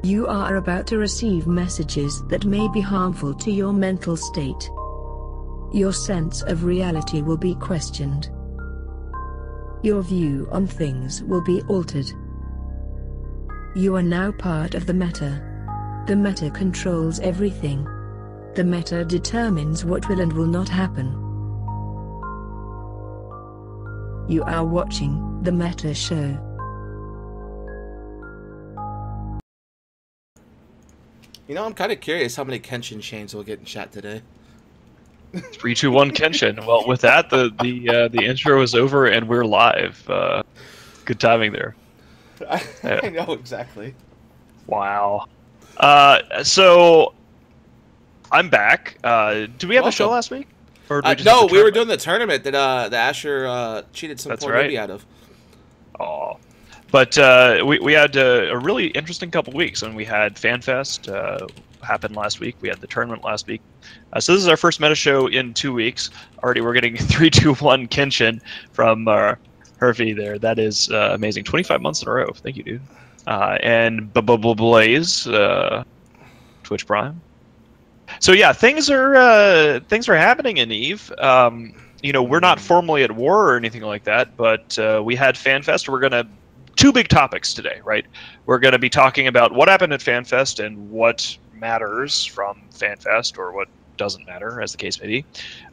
You are about to receive messages that may be harmful to your mental state. Your sense of reality will be questioned. Your view on things will be altered. You are now part of the meta. The meta controls everything. The meta determines what will and will not happen. You are watching The Meta Show. You know, I'm kind of curious how many Kenshin chains we'll get in chat today. 3, 2, 1, Kenshin. Well, with that, the intro is over and we're live. Good timing there. I know exactly. Wow. So I'm back. Did we have a show last week? Or did we no, we were doing the tournament that the Asher cheated some poor baby out of. Oh. But we had a really interesting couple weeks, and we had FanFest happen last week. We had the tournament last week. So this is our first meta show in 2 weeks. Already we're getting 3, 2, 1 Kenshin from Hervey there. That is amazing. 25 months in a row. Thank you, dude. And Blaze, Twitch Prime. So yeah, things are happening in Eve. You know, we're not formally at war or anything like that, but we had FanFest. We're gonna two big topics today, right? We're going to be talking about what happened at FanFest and what matters from FanFest, or what doesn't matter, as the case may be.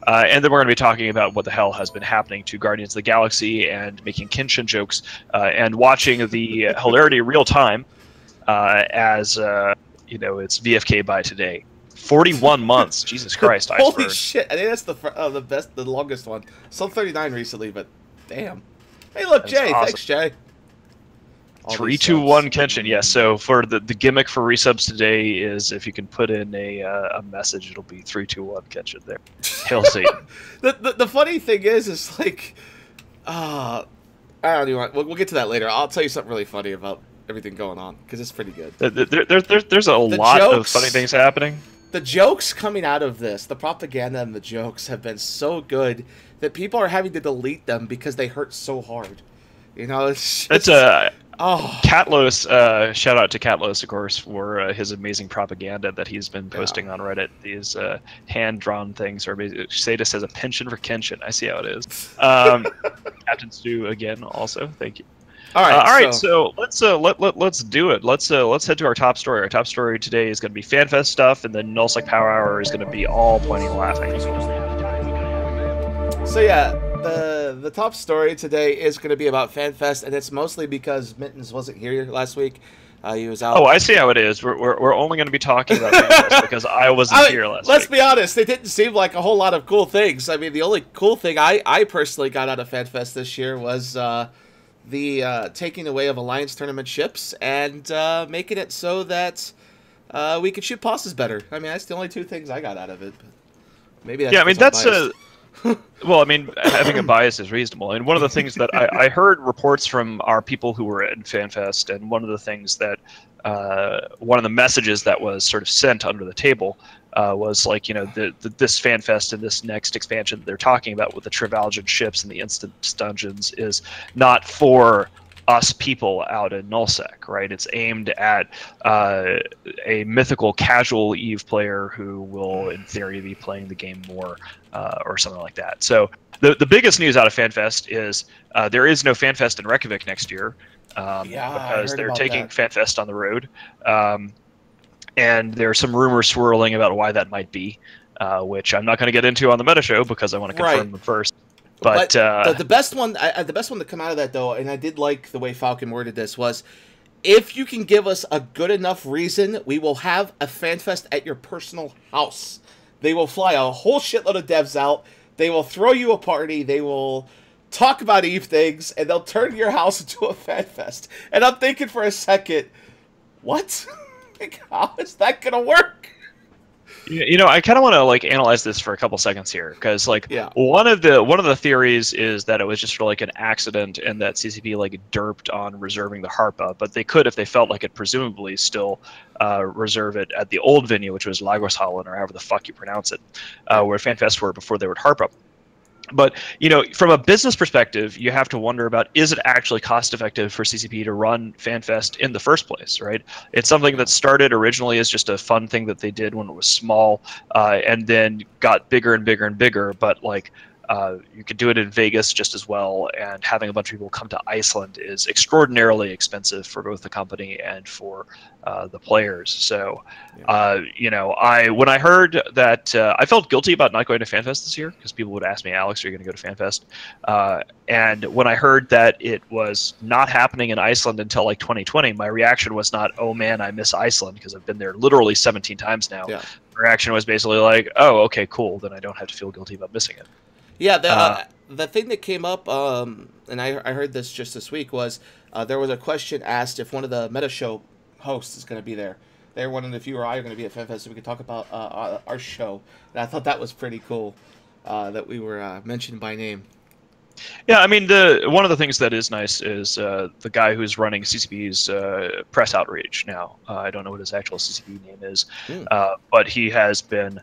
And then we're going to be talking about what the hell has been happening to Guardians of the Galaxy and making Kenshin jokes and watching the hilarity real time as, you know, it's VFK by today. 41 months, Jesus Christ! Holy shit! I think that's the longest one. Still 39 recently, but damn. Hey, look, that's Jay. Awesome. Thanks, Jay. 3, 2, 1 Kenshin. Yes. Yeah, so for the gimmick for resubs today is if you can put in a message, it'll be 3, 2, 1 Kenshin there. Hail Satan. The funny thing is like, I don't even want. We'll get to that later. I'll tell you something really funny about everything going on because it's pretty good. There's a lot of funny things happening. The jokes coming out of this, the propaganda and the jokes have been so good that people are having to delete them because they hurt so hard. You know, it's Catlos, shout out to Catlos, of course, for his amazing propaganda that he's been posting on Reddit. These hand-drawn things, or Sadis says a pension for Kenshin. I see how it is. Captain Stu again, also, thank you. All right, so let's do it. Let's head to our top story. Our top story today is going to be FanFest stuff, and then Nullsec Power Hour is going to be all pointing and laughing. So yeah, the top story today is going to be about FanFest, and it's mostly because Mittens wasn't here last week. He was out. Oh, I see how it is. We're only going to be talking about FanFest because I wasn't here last week. Let's be honest, it didn't seem like a whole lot of cool things. I mean, the only cool thing I personally got out of FanFest this year was the taking away of Alliance tournament ships and making it so that we could shoot bosses better. I mean, that's the only two things I got out of it. But maybe that's well, I mean, having a bias is reasonable. And one of the things that I heard reports from our people who were at FanFest, and one of the things that one of the messages that was sort of sent under the table was like, you know, this FanFest and this next expansion that they're talking about with the Travalgan ships and the Instance dungeons is not for us people out in Nullsec, right? It's aimed at a mythical casual EVE player who will, in theory, be playing the game more or something like that. So the biggest news out of FanFest is there is no FanFest in Reykjavik next year because they're taking FanFest on the road. And there are some rumors swirling about why that might be, which I'm not going to get into on the meta show because I want to confirm them first. But the best one to come out of that, though, and I did like the way Falcon worded this, was if you can give us a good enough reason, we will have a FanFest at your personal house. They will fly a whole shitload of devs out. They will throw you a party. They will talk about EVE things, and they'll turn your house into a FanFest. And I'm thinking for a second, what? Like, how is that gonna work? You know, I kind of want to like analyze this for a couple seconds here, because like one of the theories is that it was just sort of like an accident and that CCP like derped on reserving the Harpa, but they could, if they felt like it, presumably still reserve it at the old venue, which was Lagoshallen or however the fuck you pronounce it, where FanFest were before they were at Harpa. But, you know, from a business perspective, you have to wonder about, is it actually cost effective for CCP to run FanFest in the first place, right? It's something that started originally as just a fun thing that they did when it was small, and then got bigger and bigger and bigger. But like, you could do it in Vegas just as well, and having a bunch of people come to Iceland is extraordinarily expensive for both the company and for the players. So, you know, when I heard that, I felt guilty about not going to FanFest this year, because people would ask me, Alex, are you going to go to FanFest? And when I heard that it was not happening in Iceland until like 2020, my reaction was not, oh man, I miss Iceland, because I've been there literally 17 times now. Yeah. My reaction was basically like, oh, okay, cool, then I don't have to feel guilty about missing it. Yeah, the thing that came up, and I heard this just this week, was there was a question asked if one of the Meta Show hosts is going to be there. They were wondering if you or I are going to be at FanFest so we could talk about our show. And I thought that was pretty cool that we were mentioned by name. Yeah, I mean, one of the things that is nice is the guy who's running CCP's press outreach now. I don't know what his actual CCP name is, but he has been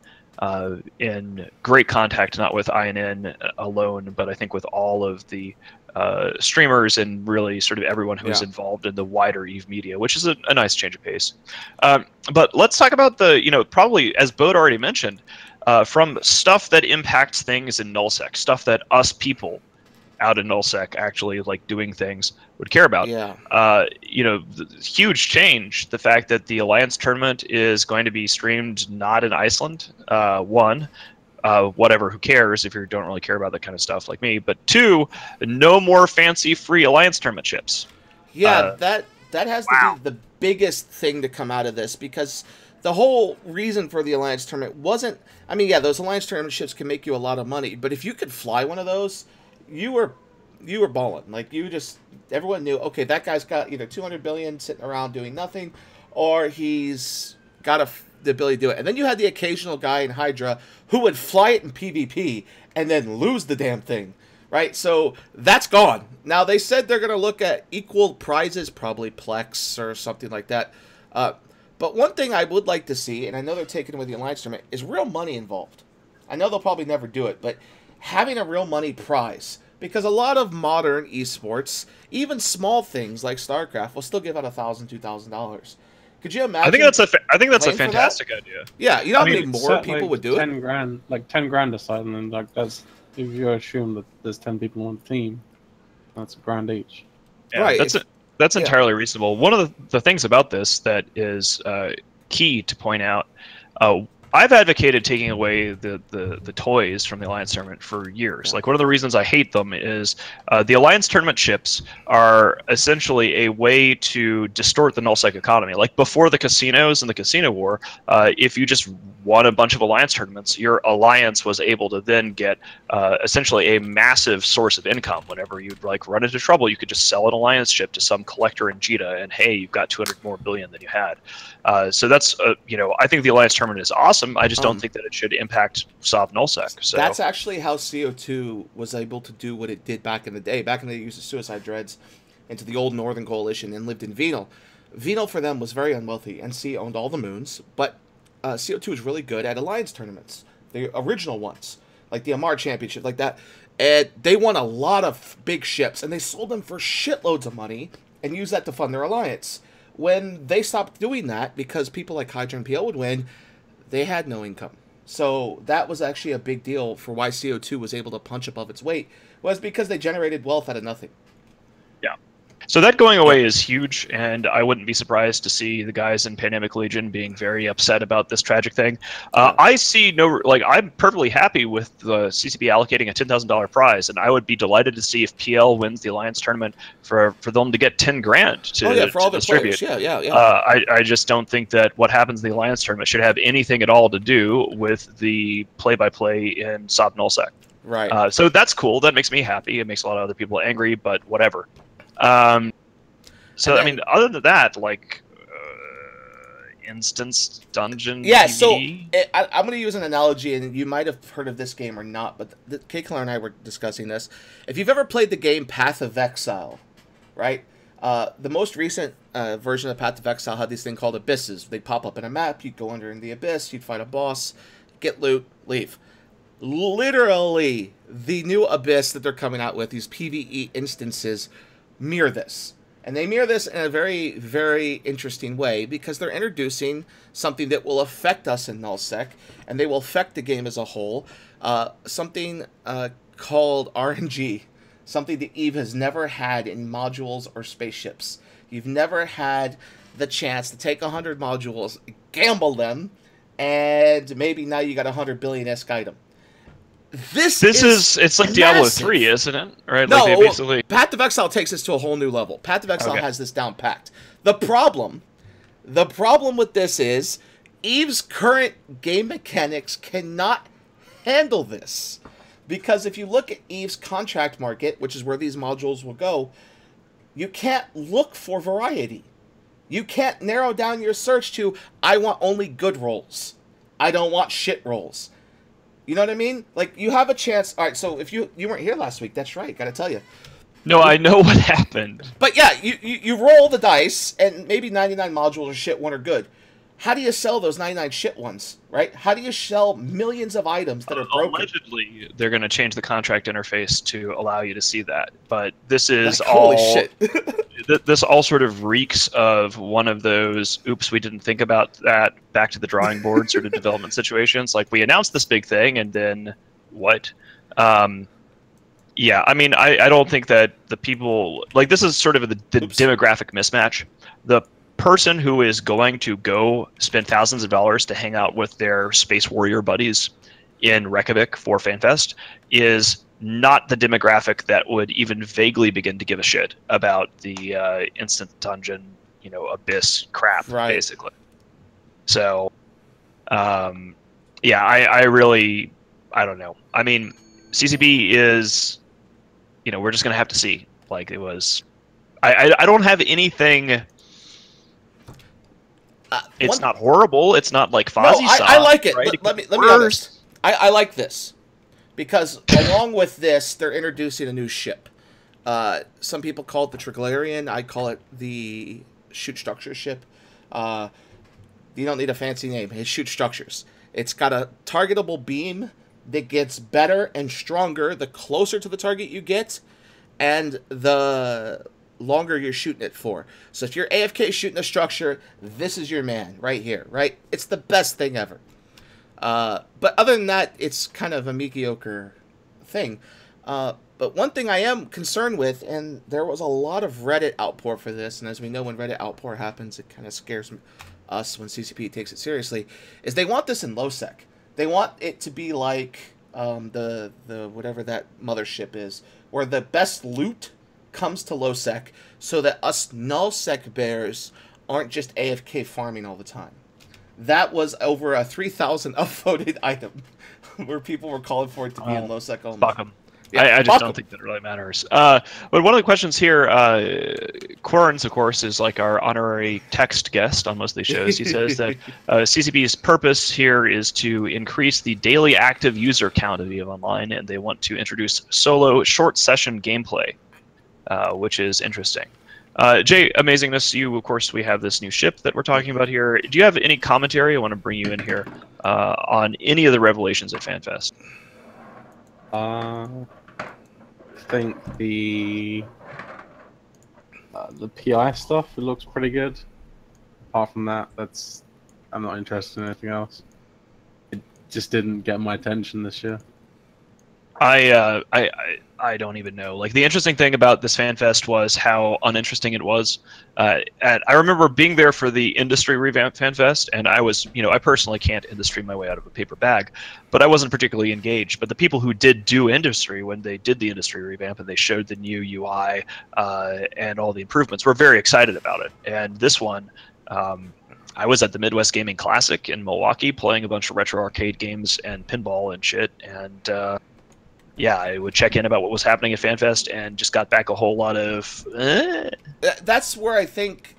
in great contact, not with INN alone, but I think with all of the streamers and really sort of everyone who's involved in the wider EVE media, which is a nice change of pace. But let's talk about the, you know, probably, as Bode already mentioned, from stuff that impacts things in nullsec, stuff that us people out in nullsec actually like doing things would care about. You know, huge change, the fact that the Alliance tournament is going to be streamed not in Iceland. One, whatever, who cares if you don't really care about that kind of stuff like me. But two, no more fancy free Alliance tournament chips. Yeah, that has to be the biggest thing to come out of this, because the whole reason for the Alliance tournament wasn't, I mean, yeah, those Alliance tournament ships can make you a lot of money, but if you could fly one of those, you were balling. Like, everyone knew, okay, that guy's got either 200 billion sitting around doing nothing, or he's got the ability to do it. And then you had the occasional guy in Hydra who would fly it in PvP and then lose the damn thing, right? So that's gone. Now, they said they're going to look at equal prizes, probably Plex or something like that. But one thing I would like to see, and I know they're taking it with the Alliance tournament, is real money involved. I know they'll probably never do it, but having a real money prize. Because a lot of modern esports, even small things like StarCraft, will still give out $1,000, $2,000. Could you imagine? I think that's a fantastic idea. Yeah, you know how many more people would do 10 grand, like 10 grand aside, and then like that's, if you assume that there's 10 people on the team, that's $1,000 each. Yeah, right. That's entirely reasonable. One of the things about this that is key to point out. I've advocated taking away the toys from the Alliance tournament for years. Like, one of the reasons I hate them is the Alliance tournament chips are essentially a way to distort the nullsec economy. Like, before the casinos and the casino war, if you just won a bunch of Alliance tournaments, your Alliance was able to then get essentially a massive source of income. Whenever you'd like run into trouble, you could just sell an Alliance chip to some collector in JITA, and hey, you've got 200 more billion than you had. So that's you know, I think the Alliance tournament is awesome. I just don't think that it should impact Sov nullsec. So that's actually how CO2 was able to do what it did back in the day. Back in the day, they used the Suicide Dreads into the old Northern Coalition and lived in Venal. Venal for them was very unwealthy. NC owned all the moons, but CO2 was really good at Alliance tournaments, the original ones, like the Amar Championship, like that. And they won a lot of big ships, and they sold them for shitloads of money and used that to fund their Alliance. When they stopped doing that, because people like Hydra and PL would win, they had no income. So that was actually a big deal for why CO2 was able to punch above its weight, was because they generated wealth out of nothing. Yeah. So that going away is huge, and I wouldn't be surprised to see the guys in Pandemic Legion being very upset about this tragic thing. I see no, like, I'm perfectly happy with the CCP allocating a $10,000 prize, and I would be delighted to see if PL wins the Alliance tournament for them to get 10 grand to, for all the distribute. Players. Yeah. I just don't think that what happens in the Alliance tournament should have anything at all to do with the play-by-play in Sov nullsec. Right. So that's cool. That makes me happy. It makes a lot of other people angry, but whatever. So, I mean, other than that, like, instance dungeon. Yeah, PvE? so I'm going to use an analogy, and you might have heard of this game or not, but K-Killer and I were discussing this. If you've ever played the game Path of Exile, right? The most recent version of Path of Exile had this thing called Abysses. They'd pop up in a map, you'd go under in the abyss, you'd fight a boss, get loot, leave. literally the new Abyss that they're coming out with, these PvE instances, mirror this. And they mirror this in a very, very interesting way because they're introducing something that will affect us in nullsec, and they will affect the game as a whole. Something called RNG, something that EVE has never had in modules or spaceships. You've never had the chance to take 100 modules, gamble them, and maybe now you got a 100 billion-esque item. This is it's like massive. Diablo 3, isn't it? Right? No, like they basically... Path of Exile takes this to a whole new level. Path of Exile has this down packed. The problem with this is EVE's current game mechanics cannot handle this. Because if you look at EVE's contract market, which is where these modules will go, you can't look for variety. You can't narrow down your search to, I want only good rolls. I don't want shit rolls. You know what I mean? Like, you have a chance. All right, so if you weren't here last week, that's right, gotta tell you. No, I know what happened. But yeah, you roll the dice, and maybe 99 modules are shit, one are good. How do you sell those 99 shit ones, right? How do you sell millions of items that are broken? Allegedly, they're going to change the contract interface to allow you to see that. But this is like, holy all... shit. This all sort of reeks of one of those, oops, we didn't think about that, back to the drawing board sort of development situations. Like, we announced this big thing, and then what? Yeah, I mean, I don't think that the people... Like, this is sort of the demographic mismatch. The person who is going to go spend thousands of dollars to hang out with their Space Warrior buddies in Reykjavik for FanFest is not the demographic that would even vaguely begin to give a shit about the instant dungeon, Abyss crap, basically. So, yeah, I really, I don't know. I mean, CCP is, we're just gonna have to see. Like, it was, I don't have anything. It's not horrible. It's not like Fozzie. No, I like it. Right? Let me be honest. I like this because along with this, they're introducing a new ship. Some people call it the Triglarian. I call it the shoot structure ship. You don't need a fancy name. It shoots structures. It's got a targetable beam that gets better and stronger the closer to the target you get, and the longer you're shooting it for. So if you're AFK shooting a structure, this is your man right here, right? It's the best thing ever. But other than that, it's kind of a mediocre thing. But one thing I am concerned with, and there was a lot of Reddit outpour for this, and as we know, when Reddit outpour happens, it kind of scares us when CCP takes it seriously, is they want this in lowsec. They want it to be like the whatever that mothership is, where the best loot comes to lowsec, so that us nullsec bears aren't just AFK farming all the time. That was over a 3,000 upvoted item, where people were calling for it to be in lowsec only. Fuck 'em. Yeah, I just don't think that it really matters. But one of the questions here, Quarrens, of course, is like our honorary text guest on most of these shows. He says that CCP's purpose here is to increase the daily active user count of EVE Online, and they want to introduce solo short session gameplay, which is interesting. Jay, Amazingness, you, of course, we have this new ship that we're talking about here. Do you have any commentary? I want to bring you in here on any of the revelations at FanFest. I think the PI stuff, it looks pretty good. Apart from that, I'm not interested in anything else. It just didn't get my attention this year. I don't even know. Like, the interesting thing about this FanFest was how uninteresting it was. I remember being there for the industry revamp FanFest, and I was, I personally can't industry my way out of a paper bag, but I wasn't particularly engaged. But the people who did do industry, when they did the industry revamp and they showed the new UI and all the improvements, were very excited about it. And this one, I was at the Midwest Gaming Classic in Milwaukee playing a bunch of retro arcade games and pinball and shit, and yeah, I would check in about what was happening at FanFest and just got back a whole lot of... That's where I think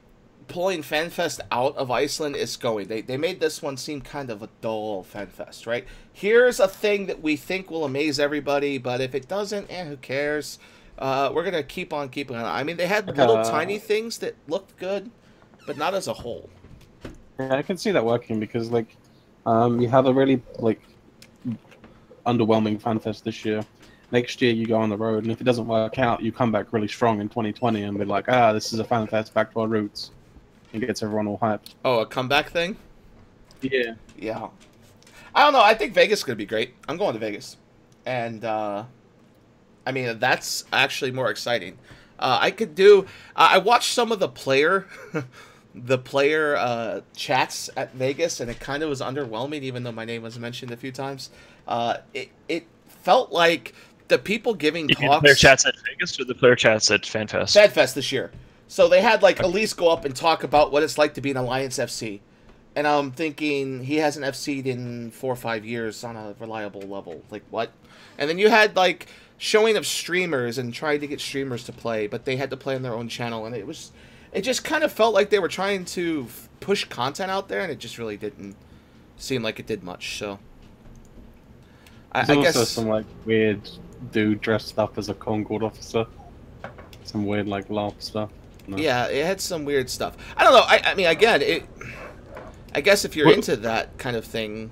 pulling FanFest out of Iceland is going. They made this one seem kind of a dull FanFest, right? Here's a thing that we think will amaze everybody, but if it doesn't, who cares? We're going to keep on keeping on. I mean, they had little tiny things that looked good, but not as a whole. Yeah, I can see that working because, like, you have a really, like, underwhelming FanFest this year. Next year you go on the road, and if it doesn't work out, you come back really strong in 2020 and be like, this is a FanFest back to our roots. It gets everyone all hyped. Oh, a comeback thing? Yeah. Yeah. I don't know. I think Vegas is going to be great. I'm going to Vegas. And, I mean, that's actually more exciting. I could do... I watched some of the player... the player chats at Vegas, and it kind of was underwhelming, even though my name was mentioned a few times. It felt like the people giving You mean talks... the player chats at Vegas or the player chats at FanFest? FanFest this year. So they had, like, Elise go up and talk about what it's like to be an Alliance FC. And I'm thinking, he hasn't FC'd in 4 or 5 years on a reliable level. Like, what? And then you had, like, showing of streamers and trying to get streamers to play, but they had to play on their own channel, and it just kind of felt like they were trying to push content out there, and it just really didn't seem like it did much, so... There's I also guess... some, like, weird dude dressed up as a Concord officer. Some weird, like, LARP stuff. No. Yeah, it had some weird stuff. I don't know, I mean, again, I guess if you're into that kind of thing...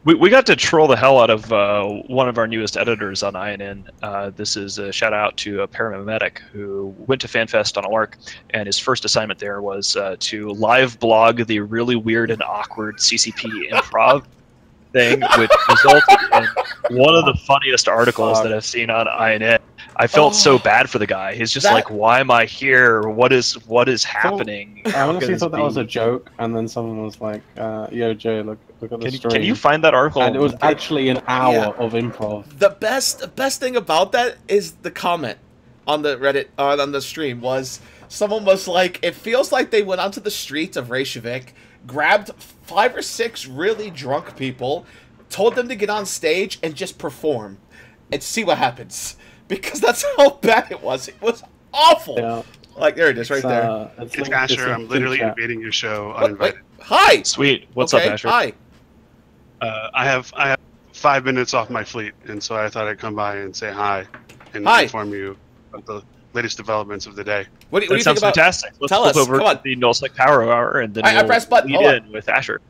We got to troll the hell out of one of our newest editors on INN. This is a shout out to a paramedic who went to FanFest on a lark, and his first assignment there was to live blog the really weird and awkward CCP improv thing, which resulted in one of the funniest articles that I've seen on INN. I felt so bad for the guy. He's just like, why am I here? What is happening? I honestly thought that was a joke, and then someone was like, yo, Jay, look at the stream. Can you find that article? And it was actually an hour of improv. The best thing about that is the comment on the Reddit, on the stream, was someone was like, it feels like they went onto the streets of Reykjavik, grabbed 5 or 6 really drunk people, told them to get on stage and just perform and see what happens. Because that's how bad it was. It was awful. Yeah. Like, there it is, right there. It's Asher. I'm literally invading your show uninvited. Hi! Sweet. What's up, Asher? Hi. I have 5 minutes off my fleet, and so I thought I'd come by and say hi and inform you of the latest developments of the day. What do you think about? Fantastic. Let's Tell flip us. over to the Nullsec Power Hour, and then I press button. lead in with Asher.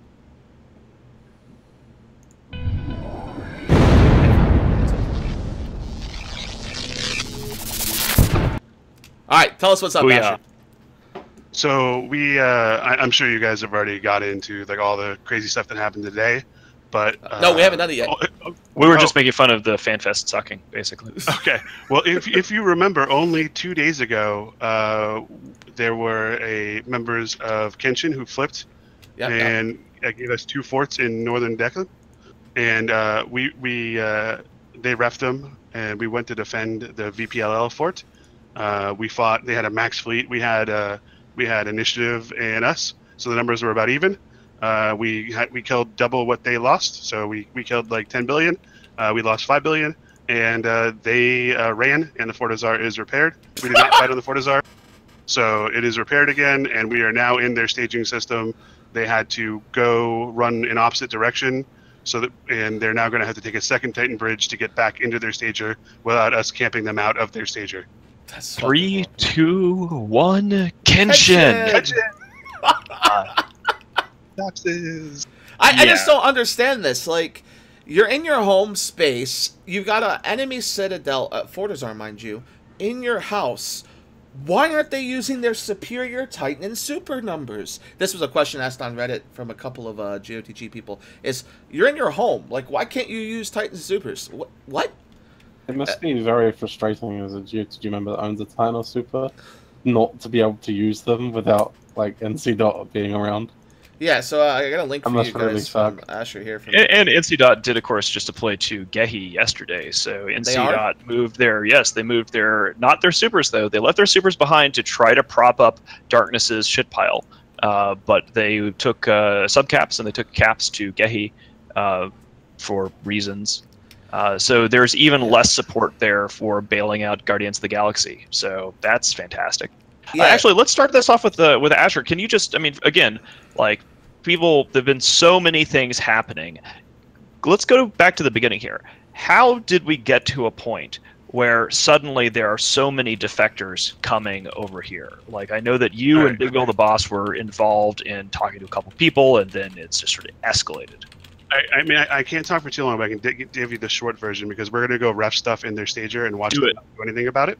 All right, tell us what's up, Asher. So I'm sure you guys have already got into like all the crazy stuff that happened today, but no, we haven't done it yet. We were just making fun of the FanFest sucking, basically. Okay. Well, if you remember, only 2 days ago, there were members of Kenshin who flipped and gave us 2 forts in northern Declan, and they reffed them, and we went to defend the VPLL fort. We fought. They had a max fleet. We had initiative and us, so the numbers were about even. We killed double what they lost, so we killed like 10 billion. We lost 5 billion, and they ran, and the Fortizar is repaired. We did not fight on the Fortizar, so it is repaired again, and we are now in their staging system. They had to go run in opposite direction, and they're now going to have to take a second Titan bridge to get back into their stager without us camping them out of their stager. That's 3, 2, 1, Kenshin! I just don't understand this. Like, you're in your home space, you've got an enemy citadel, Fortizar, mind you, in your house. Why aren't they using their superior Titan and super numbers? This was a question asked on Reddit from a couple of GOTG people. Is, you're in your home, like, why can't you use Titan supers? What? It must be very frustrating as a GOTG member that owns a Titan or super, not to be able to use them without, like, NC Dot being around. Yeah, so I got a link for you guys from Asher here. And NC Dot did, of course, just deploy to Gehi yesterday. So NC Dot moved they moved not their supers, though. They left their supers behind to try to prop up Darkness's shit pile. But they took subcaps and they took caps to Gehi for reasons. So there's even less support there for bailing out Guardians of the Galaxy. So that's fantastic. Yeah. Actually, let's start this off with Asher. Can you just, I mean, again, like, there've been so many things happening. Let's go back to the beginning here. How did we get to a point where suddenly there are so many defectors coming over here? Like, I know that you and Big Bill the Boss were involved in talking to a couple people, and then it's just sort of escalated. I mean, I can't talk for too long, but I can give you the short version because we're gonna go ref stuff in their stager and watch them not do anything about it.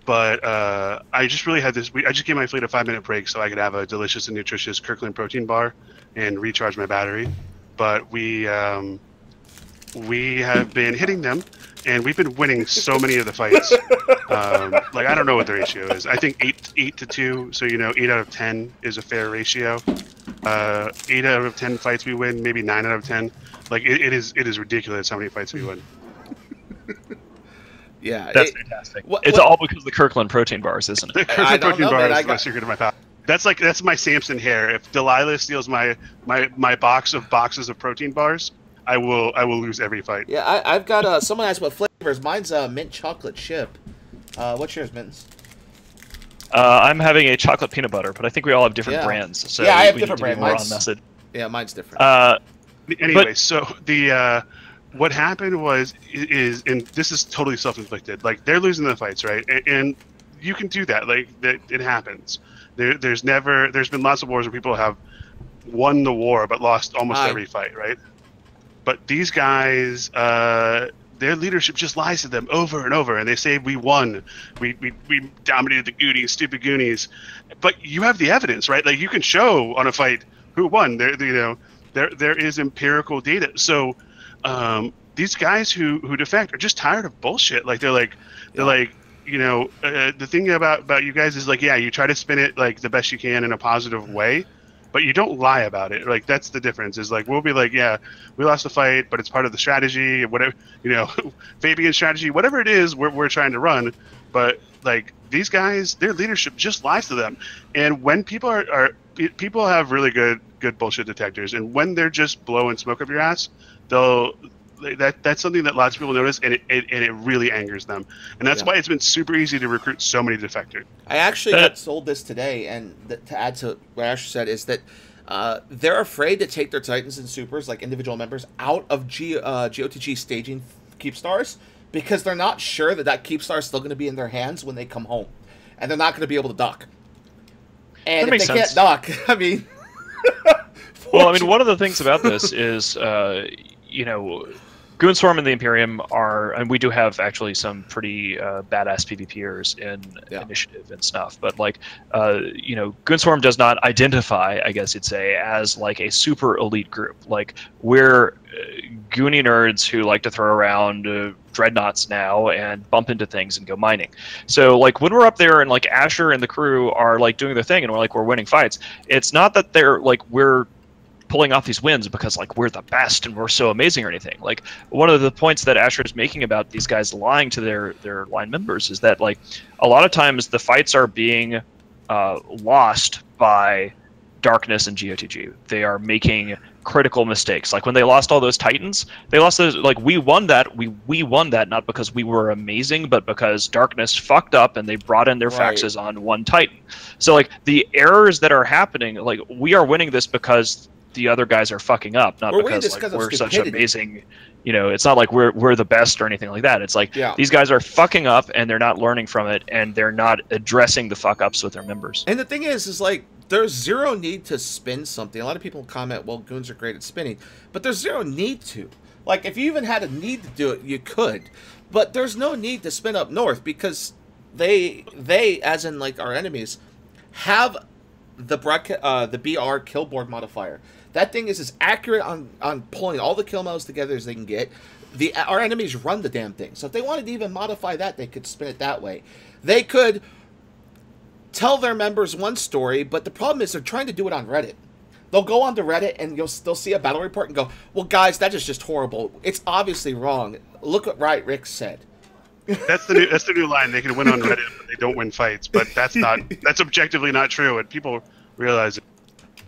But I just really had this. I just gave my fleet a 5-minute break so I could have a delicious and nutritious Kirkland protein bar and recharge my battery. But we have been hitting them, and we've been winning so many of the fights. Like I don't know what the ratio is. I think 8 to 2. So 8 out of 10 is a fair ratio. 8 out of 10 fights we win, maybe 9 out of 10. Like it is ridiculous how many fights we win. Yeah, that's fantastic. It's all because of the Kirkland protein bars, isn't it? The Kirkland protein bar is my secret of my power. That's my Samson hair. If Delilah steals my boxes of protein bars, I will lose every fight. Yeah, I've got someone asked what flavors. Mine's mint chocolate chip. What's yours, Mittens? I'm having a chocolate peanut butter, but I think we all have different brands. So yeah, I have different brands. Mine's on message. Yeah, mine's different. Anyway, so the what happened is, and this is totally self-inflicted. Like they're losing the fights, right? And you can do that. Like it happens. There's been lots of wars where people have won the war but lost almost every fight, right? But these guys, their leadership just lies to them over and over, and they say we won, we dominated the Goonies, stupid Goonies. But you have the evidence, right? Like you can show on a fight who won. There is empirical data. So these guys who defect are just tired of bullshit. Like they're like the thing about you guys is like, yeah, you try to spin it like the best you can in a positive way, but you don't lie about it. Like that's the difference. Is like we'll be like, yeah, we lost the fight, but it's part of the strategy, whatever, Fabian strategy, whatever it is we're trying to run. But like these guys, their leadership just lies to them. And when people people have really good bullshit detectors, and when they're just blowing smoke up your ass, that's something that lots of people notice, and it really angers them, and that's why it's been super easy to recruit so many defectors. I actually got sold this today, and to add to what Asher said is that they're afraid to take their Titans and Supers, like individual members, out of GOTG staging keep stars because they're not sure that keep star is still going to be in their hands when they come home, and they're not going to be able to duck. And if they can't duck, I mean. Well, I mean, one of the things about this is, Goonswarm and the Imperium and we do have actually some pretty badass PvPers in Initiative and stuff, but like, Goonswarm does not identify, I guess you'd say, as like a super elite group. Like we're Goonie nerds who like to throw around dreadnoughts now and bump into things and go mining. So like when we're up there and like Asher and the crew are like doing their thing and we're winning fights, it's not that we're pulling off these wins because like we're the best and we're so amazing or anything. Like one of the points that Asher is making about these guys lying to their line members is that like a lot of times the fights are being lost by Darkness and GOTG. They are making critical mistakes. Like when they lost all those Titans, they lost those. Like we won that. We won that not because we were amazing, but because Darkness fucked up and they brought in their faxes on one Titan. So like the errors that are happening, like we are winning this because the other guys are fucking up, not because like, we're such amazing. It's not like we're the best or anything like that. It's like these guys are fucking up and they're not learning from it and they're not addressing the fuck ups with their members. And the thing is like there's zero need to spin something. A lot of people comment, well, Goons are great at spinning, but there's zero need to. Like if you even had a need to do it, you could, but there's no need to spin up north because they as in like our enemies have the BR kill board modifier. That thing is as accurate on pulling all the kill modes together as they can get. Our enemies run the damn thing. So if they wanted to even modify that, they could spin it that way. They could tell their members one story, but the problem is they're trying to do it on Reddit. They'll go onto Reddit and they'll see a battle report and go, well, guys, that is just horrible. It's obviously wrong. Look what Rick said. That's the new line. They can win on Reddit, but they don't win fights. But that's objectively not true, and people realize it.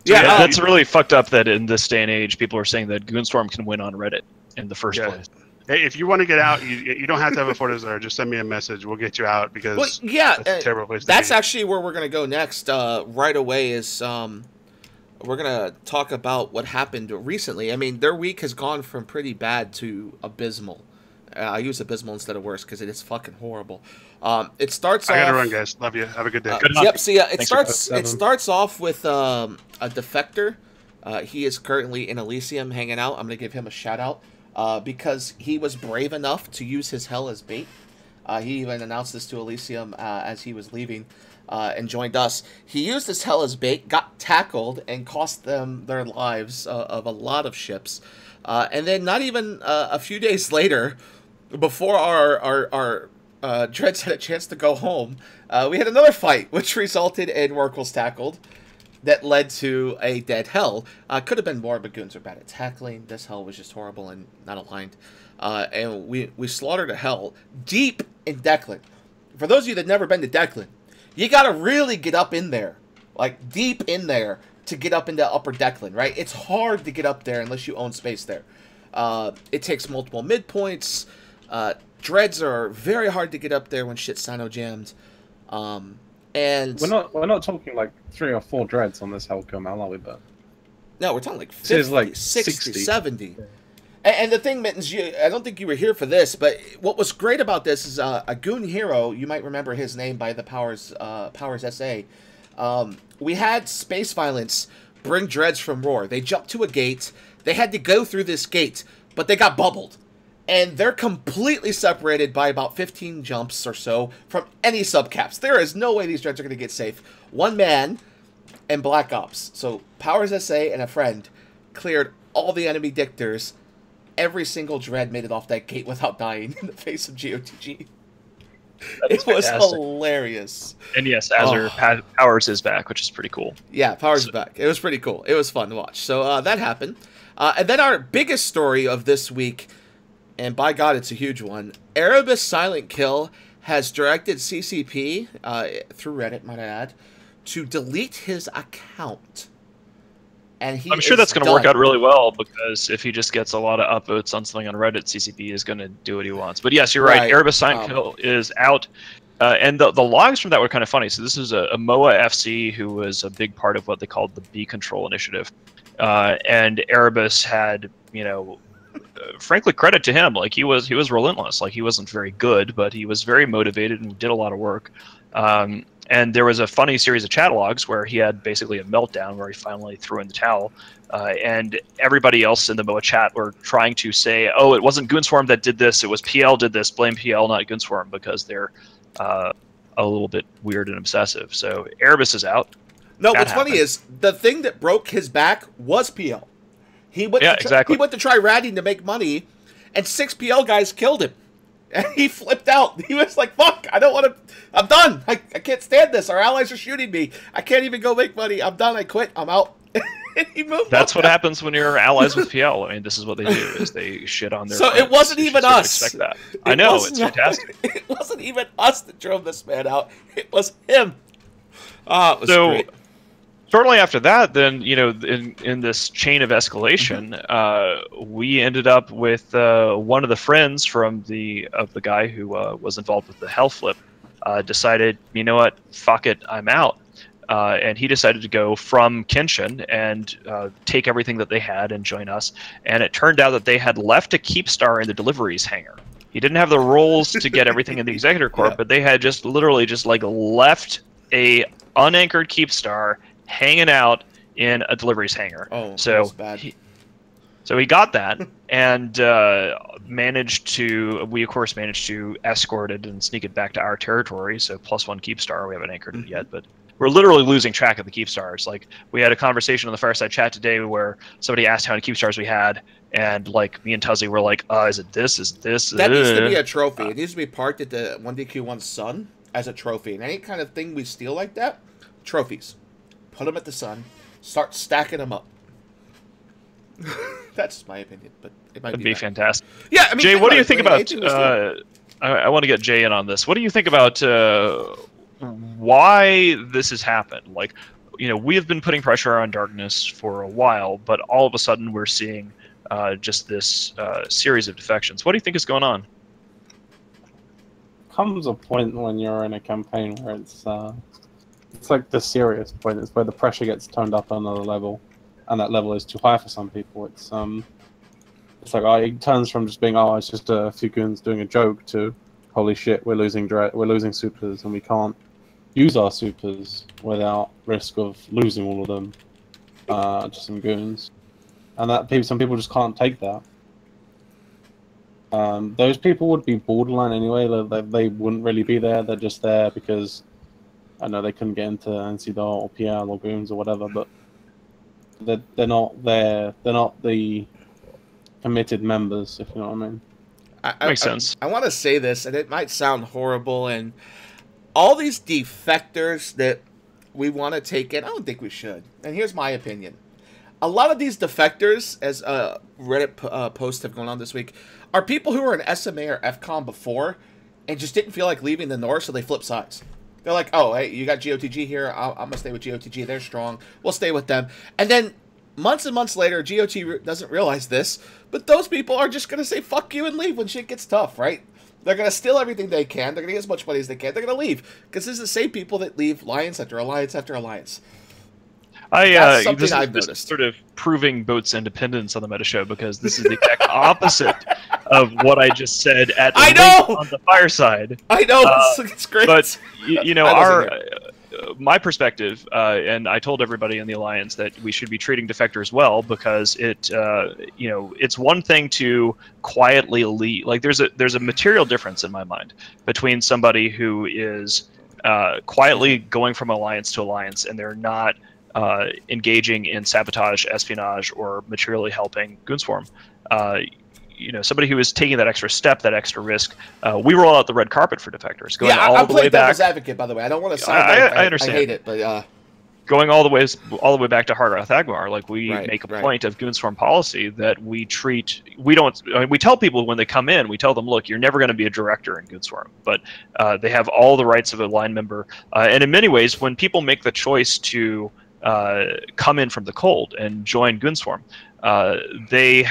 So yeah, that's really fucked up that in this day and age, people are saying that Goonswarm can win on Reddit in the first place. Hey, if you want to get out, you don't have to have a Fortizar. Just send me a message. We'll get you out because that's a terrible place to that's be. Actually where we're going to go next right away is we're going to talk about what happened recently. I mean, their week has gone from pretty bad to abysmal. I use abysmal instead of worse because it is fucking horrible. It starts. I gotta run, guys. Love you. Have a good day. Yep. See, it starts off with a defector He is currently in Elysium hanging out. I'm going to give him a shout out because he was brave enough to use his hell as bait. He even announced this to Elysium as he was leaving and joined us. He used his hell as bait, got tackled, and cost them their lives of a lot of ships. And then not even a few days later, before our Dreads had a chance to go home, we had another fight, which resulted in Rorquals tackled. That led to a dead hell. Could have been more, but goons are bad at tackling. This hell was just horrible and not aligned. And we slaughtered a hell deep in Declan. For those of you that never been to Declan, you gotta really get up in there, like deep in there, to get up into Upper Declan, right? It's hard to get up there unless you own space there. It takes multiple midpoints. Dreads are very hard to get up there when shit's Sino jammed. And we're not talking like 3 or 4 dreads on this Hellcom, are we? But no, we're talking like 50, like 60, 70. And the thing, Mittens, I don't think you were here for this, but what was great about this is a goon hero. You might remember his name by the Powers SA. We had Space Violence bring Dreads from Roar. They jumped to a gate. They had to go through this gate, but they got bubbled. And they're completely separated by about 15 jumps or so from any subcaps. There is no way these Dreads are going to get safe. One man and Black Ops. So Powers SA and a friend cleared all the enemy dictors. Every single Dread made it off that gate without dying in the face of GOTG. It was hilarious. And yes, Azure Powers is back, which is pretty cool. Yeah, Powers is back. It was pretty cool. It was fun to watch. So that happened. And then our biggest story of this week, and by God, it's a huge one. Erebus Silent Kill has directed CCP, through Reddit, might I add, to delete his account. And I'm sure that's going to work out really well, because if he just gets a lot of upvotes on something on Reddit, CCP is going to do what he wants. But yes, you're right. Erebus Silent Kill is out. And the logs from that were kind of funny. So this is a MOA FC who was a big part of what they called the B Control Initiative. And Erebus had, frankly, credit to him. Like he was relentless. Like he wasn't very good, but he was very motivated and did a lot of work. And there was a funny series of chat logs where he had basically a meltdown where he finally threw in the towel. And everybody else in the MOA chat were trying to say, "Oh, it wasn't Goonswarm that did this. It was PL did this. Blame PL, not Goonswarm," because they're a little bit weird and obsessive. So Erebus is out. No, what's funny is the thing that broke his back was PL. He went to try ratting to make money, and 6 PL guys killed him. And he flipped out. He was like, "Fuck, I don't want to. I'm done. I can't stand this. Our allies are shooting me. I can't even go make money. I'm done. I quit. I'm out." He moved. That's what happens when you're allies with PL. I mean, this is what they do: is they shit on their. So friends. it wasn't even us. Expect that. I know, it's fantastic. It wasn't even us that drove this man out. It was him. It was great. Shortly after that, then, in this chain of escalation, we ended up with one of the friends from the guy who was involved with the Hell Flip decided, you know what, fuck it, I'm out. And he decided to go from Kenshin and take everything that they had and join us. And it turned out that they had left a Keepstar in the deliveries hangar. He didn't have the roles to get everything in the Executor Corp, but they had literally left a unanchored Keepstar hanging out in a deliveries hangar. Oh, so bad. He got that and managed to escort it and sneak it back to our territory. So +1 Keepstar. We haven't anchored it yet, but we're literally losing track of the Keepstars. Like, we had a conversation on the Fireside Chat today where somebody asked how many Keepstars we had, and me and Tuzzy were like, is it this? Is it this? That needs to be a trophy. It needs to be parked at the 1DQ1 Sun as a trophy. And any kind of thing we steal like that, trophies. Put them at the Sun. Start stacking them up. That's my opinion, but it might be fantastic. Yeah, I mean, Jay, what do you think about? I want to get Jay in on this. What do you think about why this has happened? We have been putting pressure on Darkness for a while, but all of a sudden we're seeing just this series of defections. What do you think is going on? Comes a point when you're in a campaign where it's like the serious point. It's where the pressure gets turned up another level, and that level is too high for some people. It's like it turns from just being it's just a few goons doing a joke to holy shit, we're losing supers and we can't use our supers without risk of losing all of them. just some goons, and some people just can't take that. Those people would be borderline anyway. They wouldn't really be there. They're just there because I know they couldn't get into NCDOT or PL or goons or whatever, but they're not there. They're not the committed members, if you know what I mean. Makes sense. I want to say this, and it might sound horrible, and all these defectors that we want to take in, I don't think we should. And here's my opinion. A lot of these defectors, as Reddit posts have gone on this week, are people who were in SMA or FCOM before and just didn't feel like leaving the North, so they flip sides. They're like, oh, hey, you got GOTG here. I'm going to stay with GOTG. They're strong. We'll stay with them. And then months and months later, GOT doesn't realize this, but those people are just going to say fuck you and leave when shit gets tough, right? They're going to steal everything they can. They're going to get as much money as they can. They're going to leave. Because this is the same people that leave alliance after alliance after alliance. That's something this I've noticed. Sort of proving Boat's independence on the meta show, because this is the exact opposite of what I just said at on the fireside. I know, it's great. But, you know, my perspective, and I told everybody in the Alliance that we should be treating defectors well, because it, you know, it's one thing to quietly leave. Like, there's a material difference in my mind between somebody who is quietly going from alliance to alliance and they're not engaging in sabotage, espionage, or materially helping Goonswarm. You know, somebody who is taking that extra step, that extra risk. We roll out the red carpet for defectors. Going all I'm the way playing back. devil's advocate, by the way. I don't want to sound I understand. I hate it, but going all the way back to Hardrath Agmar, like we make a point of Goonswarm policy that we tell people when they come in, we tell them, look, you're never going to be a director in Goonswarm, but they have all the rights of a line member. And in many ways, when people make the choice to come in from the cold and join Goonswarm, they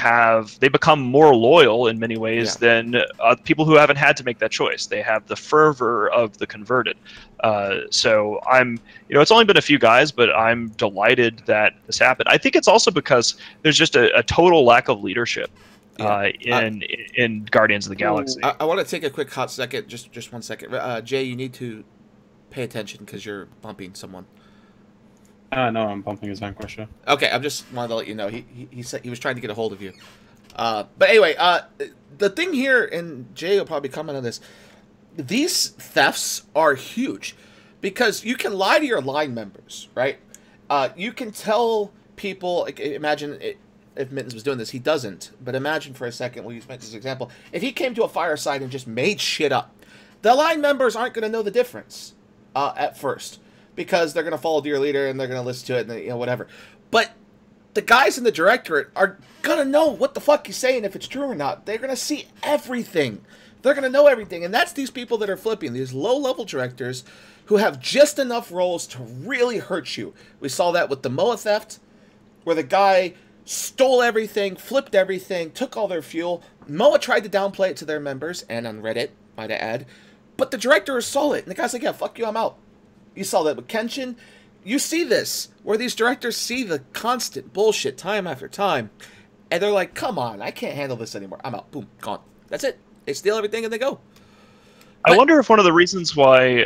become more loyal in many ways than people who haven't had to make that choice. They have the fervor of the converted. So it's only been a few guys, but I'm delighted that this happened. I think it's also because there's just a total lack of leadership in Guardians of the Galaxy. I want to take a quick hot second, just 1 second. Jay, you need to pay attention because you're bumping someone. No, I'm bumping his Vanquisher. Okay, I just wanted to let you know. He said he was trying to get a hold of you. But anyway, the thing here, and Jay will probably comment on this, these thefts are huge because you can lie to your line members, right? You can tell people, like, imagine if Mittens was doing this, he doesn't, but imagine for a second, we'll use Mittens' example, if he came to a fireside and just made shit up, the line members aren't going to know the difference at first, because they're going to follow your leader and they're going to listen to it and whatever. But the guys in the directorate are going to know what the fuck he's saying, if it's true or not. They're going to see everything. They're going to know everything. And that's these people that are flipping, these low-level directors who have just enough roles to really hurt you. We saw that with the Moa theft, where the guy stole everything, flipped everything, took all their fuel. Moa tried to downplay it to their members, and on Reddit, might I add. But the director saw it, and the guy's like, yeah, fuck you, I'm out. You saw that with Kenshin. You see this, where these directors see the constant bullshit time after time, and they're like, come on, I can't handle this anymore. I'm out. Boom, gone. That's it. They steal everything and they go. I wonder if one of the reasons why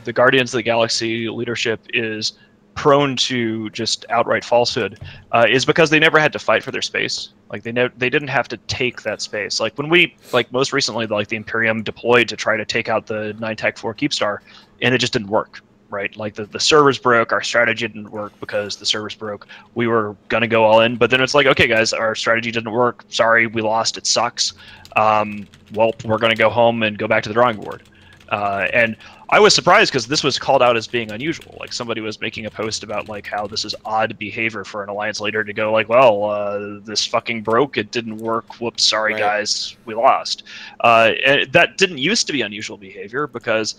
the Guardians of the Galaxy leadership is prone to just outright falsehood is because they never had to fight for their space. Like they didn't have to take that space. Like when we, like most recently, like the Imperium deployed to try to take out the 9-Tech-4 Keepstar, and it just didn't work, right? Like the servers broke, our strategy didn't work because the servers broke. We were gonna go all in, but then it's like, okay guys, our strategy didn't work. Sorry, we lost, it sucks. Well, we're gonna go home and go back to the drawing board. And I was surprised because this was called out as being unusual. Like somebody was making a post about like how this is odd behavior for an alliance leader to go like, well, this fucking broke, it didn't work. Whoops, sorry guys, we lost. And that didn't used to be unusual behavior because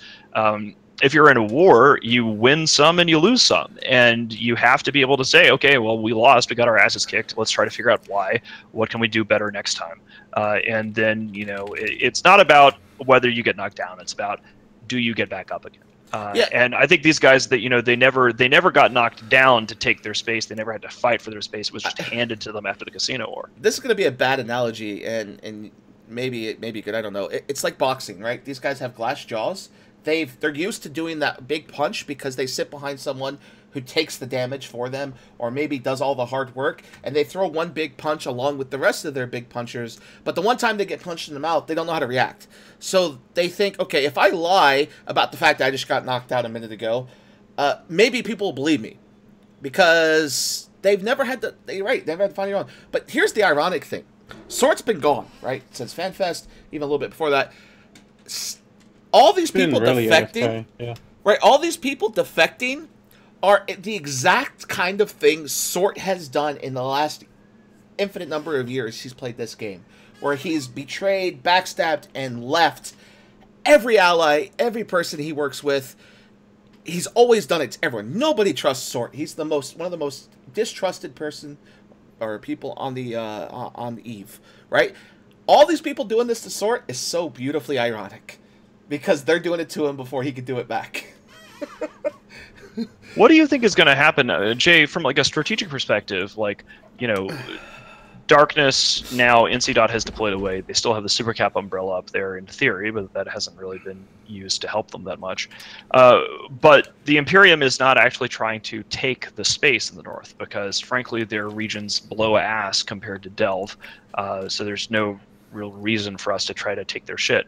if you're in a war, you win some and you lose some, and you have to be able to say, okay, well, we lost, we got our asses kicked. Let's try to figure out why. What can we do better next time? And then it's not about whether you get knocked down. It's about, do you get back up again? And I think these guys that they never got knocked down to take their space. They never had to fight for their space. It was just handed to them after the casino war. This is going to be a bad analogy, and maybe it may be good. I don't know. It's like boxing, right? These guys have glass jaws. They're used to doing that big punch because they sit behind someone who takes the damage for them, or maybe does all the hard work, and they throw one big punch along with the rest of their big punchers, but the one time they get punched in the mouth, they don't know how to react. So they think, okay, if I lie about the fact that I just got knocked out a minute ago, maybe people will believe me. Because they've never had to, they've never had to find it on. But here's the ironic thing. Sort's been gone, right? Since FanFest, even a little bit before that. All these people really defecting, yeah. Right? All these people defecting are the exact kind of thing Sort has done in the last infinite number of years he's played this game. Where he's betrayed, backstabbed, and left every ally, every person he works with. He's always done it to everyone. Nobody trusts Sort. He's one of the most distrusted person or people on the Eve, right? All these people doing this to Sort is so beautifully ironic because they're doing it to him before he could do it back. What do you think is going to happen, Jay, from like a strategic perspective? Like, you know, Darkness now NC has deployed away. They still have the Super Cap umbrella up there in theory, but that hasn't really been used to help them that much. But the Imperium is not actually trying to take the space in the north because, frankly, their region's below ass compared to Delve. So there's no real reason for us to try to take their shit.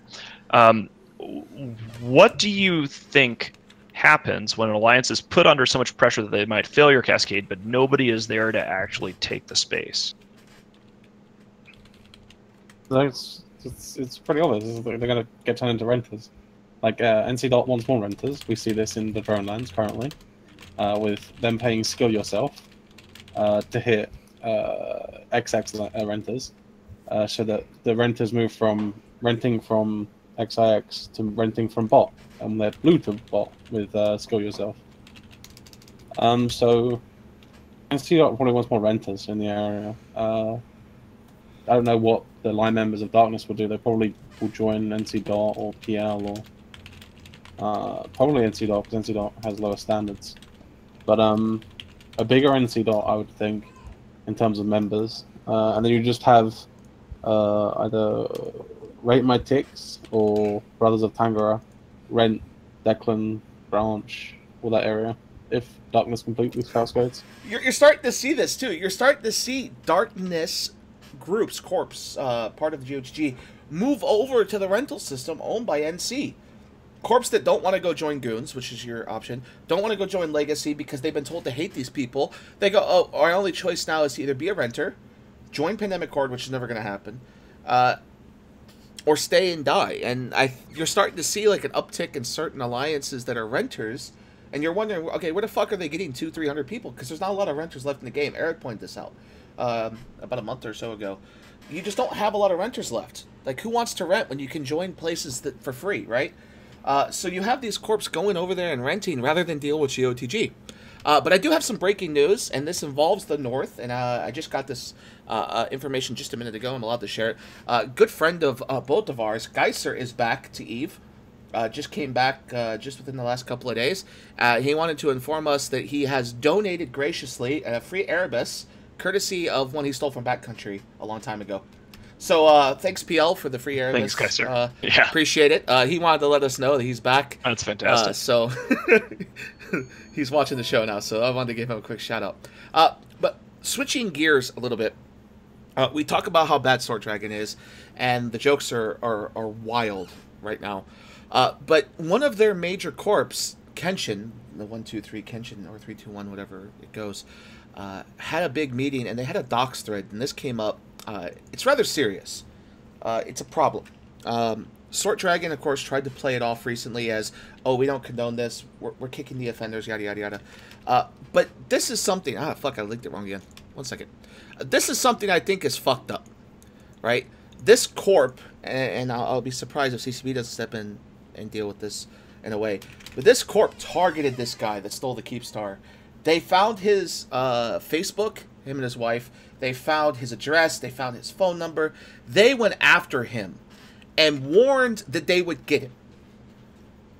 What do you think happens when an alliance is put under so much pressure that they might fail your cascade, but nobody is there to actually take the space? It's pretty obvious. They're going to get turned into renters. Like NC Dot wants more renters. We see this in the drone lands currently, with them paying skill yourself to hit XX renters, so that the renters move from renting from XIX to renting from bot, and they're blue to bot with skill yourself. So NC Dot probably wants more renters in the area. I don't know what the line members of Darkness will do. They probably will join NC Dot or PL or probably NC Dot because NC Dot has lower standards. But a bigger NC Dot, I would think, in terms of members, and then you just have either Rate My Ticks or Brothers of Tangara rent Declan, Branch, all that area. If Darkness completely cascades, you're starting to see this too. You're starting to see Darkness groups, corps, part of the GHG, move over to the rental system owned by NC. Corps that don't want to go join Goons, which is your option, don't want to go join Legacy because they've been told to hate these people. They go, oh, our only choice now is to either be a renter, join Pandemic Horde, which is never going to happen, or stay and die. And you're starting to see like an uptick in certain alliances that are renters, and you're wondering, okay, where the fuck are they getting 200-300 people? Because there's not a lot of renters left in the game. Eric pointed this out about a month or so ago. You just don't have a lot of renters left. Like, who wants to rent when you can join places that for free, right? So you have these corps going over there and renting rather than deal with GOTG. But I do have some breaking news, and this involves the North, and I just got this information just a minute ago. I'm allowed to share it. Good friend of both of ours, Geiser, is back to EVE. Just came back just within the last couple of days. He wanted to inform us that he has donated graciously a free Erebus, courtesy of one he stole from Backcountry a long time ago. So thanks, PL, for the free Erebus. Thanks, Geiser. Yeah. Appreciate it. He wanted to let us know that he's back. That's fantastic. So he's watching the show now, so I wanted to give him a quick shout out. But switching gears a little bit, we talk about how bad Sword Dragon is, and the jokes are wild right now. But one of their major corps, Kenshin, the 123 Kenshin or 321, whatever it goes, had a big meeting, and they had a docs thread, and this came up. It's rather serious. It's a problem. Sword Dragon, of course, tried to play it off recently as, oh, we don't condone this, we're kicking the offenders, yada, yada, yada. But this is something, fuck, I linked it wrong again. 1 second. This is something I think is fucked up, right? This corp, and I'll be surprised if CCB doesn't step in and deal with this in a way, but this corp targeted this guy that stole the Keepstar. They found his Facebook, him and his wife. They found his address. They found his phone number. They went after him and warned that they would get him.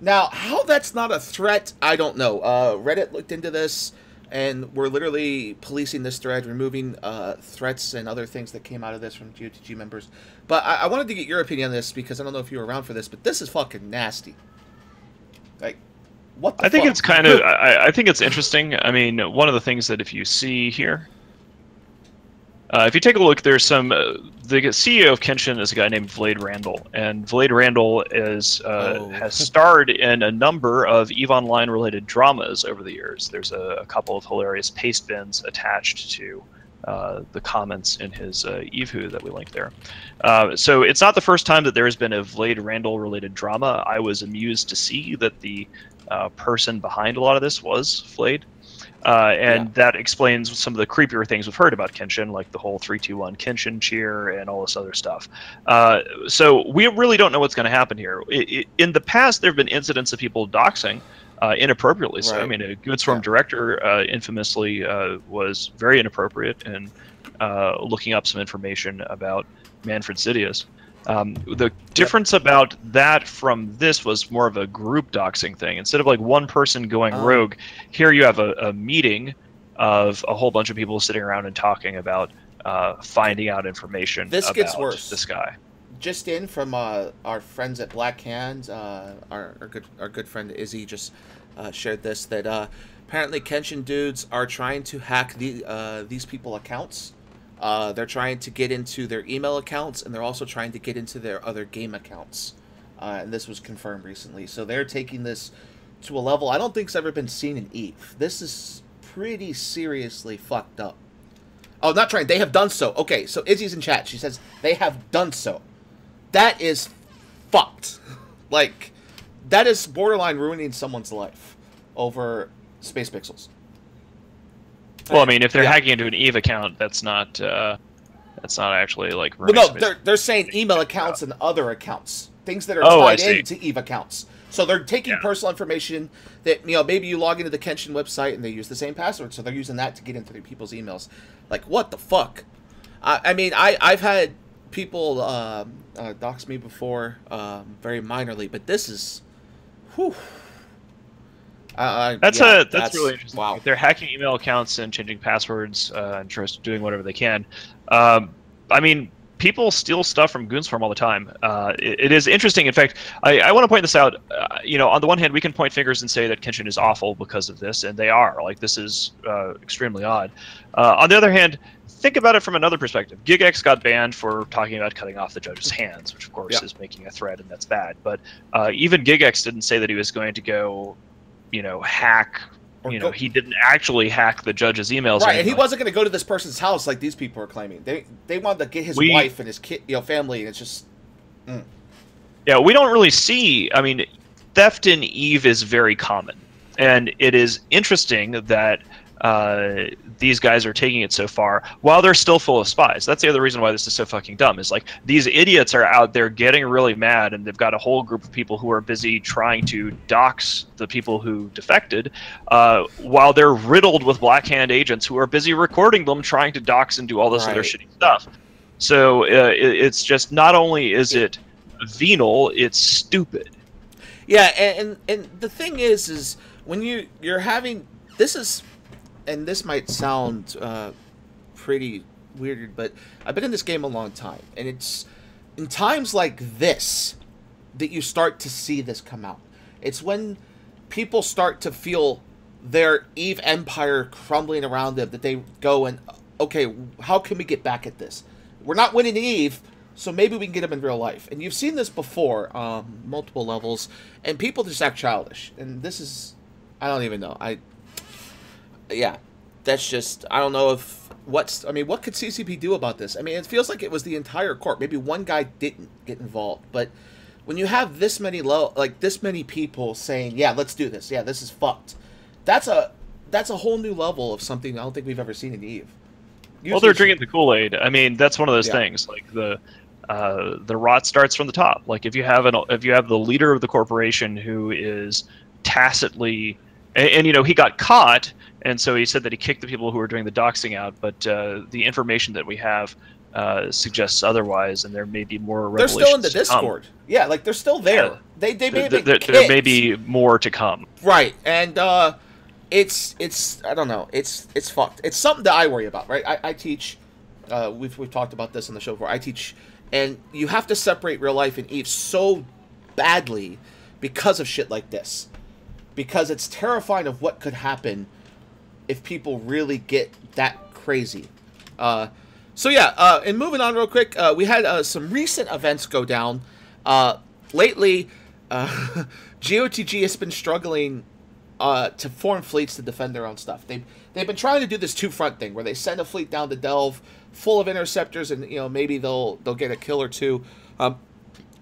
Now, how that's not a threat, I don't know. Reddit looked into this, and we're literally policing this thread, removing threats and other things that came out of this from GOTG members. But I wanted to get your opinion on this because I don't know if you were around for this, but this is fucking nasty. Like, What the I think fuck? it's kind of. I think it's interesting. I mean, one of the things that if you see here, if you take a look, there's some. The CEO of Kenshin is a guy named Vlade Randall, and Vlade Randall has starred in a number of EVE Online related dramas over the years. There's a couple of hilarious paste bins attached to the comments in his EVE that we linked there. So it's not the first time that there has been a Vlade Randall related drama. I was amused to see that the person behind a lot of this was Vlade. That explains some of the creepier things we've heard about Kenshin, like the whole 3-2-1 Kenshin cheer and all this other stuff. So we really don't know what's going to happen here. In the past, there have been incidents of people doxing inappropriately. So, I mean, a Goonswarm director infamously was very inappropriate in looking up some information about Manfred Sidious. The difference about that from this was more of a group doxing thing. Instead of like one person going rogue, here you have a meeting of a whole bunch of people sitting around and talking about finding out information about gets worse. This guy. Just in from our friends at Black Hands, our good friend Izzy just shared this, that apparently Kenshin dudes are trying to hack these people accounts. They're trying to get into their email accounts, and they're also trying to get into their other game accounts. And this was confirmed recently. So they're taking this to a level I don't think's ever been seen in EVE. This is pretty seriously fucked up. Oh, not trying. They have done so. Okay, so Izzy's in chat. She says they have done so. That is fucked. Like, that is borderline ruining someone's life over Space Pixels. Well, I mean, if they're hacking into an EVE account, that's not actually like. Well, no, they're saying email accounts and other accounts, things that are tied into EVE accounts. So they're taking personal information that maybe you log into the Kenshin website and they use the same password, so they're using that to get into people's emails. Like, what the fuck? I mean, I've had people dox me before, very minorly, but this is, whew. That's really interesting. Wow. They're hacking email accounts and changing passwords and just doing whatever they can. I mean, people steal stuff from Goonswarm all the time. It is interesting. In fact, I want to point this out. On the one hand, we can point fingers and say that Kenshin is awful because of this, and they are. Like, this is extremely odd. On the other hand, think about it from another perspective. GigX got banned for talking about cutting off the judge's hands, which of course is making a threat, and that's bad. But even GigX didn't say that he was going to go hack, he didn't actually hack the judge's emails. Right, and he wasn't going to go to this person's house like these people are claiming. They wanted to get his wife and his kid, family, and it's just... Yeah, we don't really see... I mean, theft in EVE is very common, and it is interesting that these guys are taking it so far while they're still full of spies. That's the other reason why this is so fucking dumb, is like these idiots are out there getting really mad, and they've got a whole group of people who are busy trying to dox the people who defected, while they're riddled with Black Hand agents who are busy recording them trying to dox and do all this other shitty stuff. So it's just, not only is it venal, it's stupid. Yeah, and the thing is when you're having, this is, and this might sound pretty weird, but I've been in this game a long time, and it's in times like this that you start to see this come out. It's when people start to feel their EVE empire crumbling around them that they go and, okay, how can we get back at this? We're not winning EVE, so maybe we can get them in real life. And you've seen this before, multiple levels, and people just act childish. And this is, I don't even know. Yeah, that's just, I don't know if, what could CCP do about this? I mean, it feels like it was the entire court. Maybe one guy didn't get involved, but when you have this many this many people saying, yeah, let's do this, yeah, this is fucked, that's a whole new level of something I don't think we've ever seen in EVE. Well, they're drinking the Kool-Aid. I mean, that's one of those things. Like the rot starts from the top. Like if you have the leader of the corporation who is tacitly, and he got caught, and so he said that he kicked the people who were doing the doxing out. But the information that we have suggests otherwise, and there may be more revelations. They're still in the Discord. Yeah, like they're still there. Yeah. They may be there may be more to come. Right, and it's I don't know. It's fucked. It's something that I worry about, right? I teach. We've talked about this on the show before. I teach, and you have to separate real life and EVE so badly because of shit like this. because it's terrifying of what could happen if people really get that crazy. So yeah, and moving on real quick, we had some recent events go down. Lately, GOTG has been struggling to form fleets to defend their own stuff. They've been trying to do this two-front thing where they send a fleet down to Delve full of interceptors, and maybe they'll get a kill or two.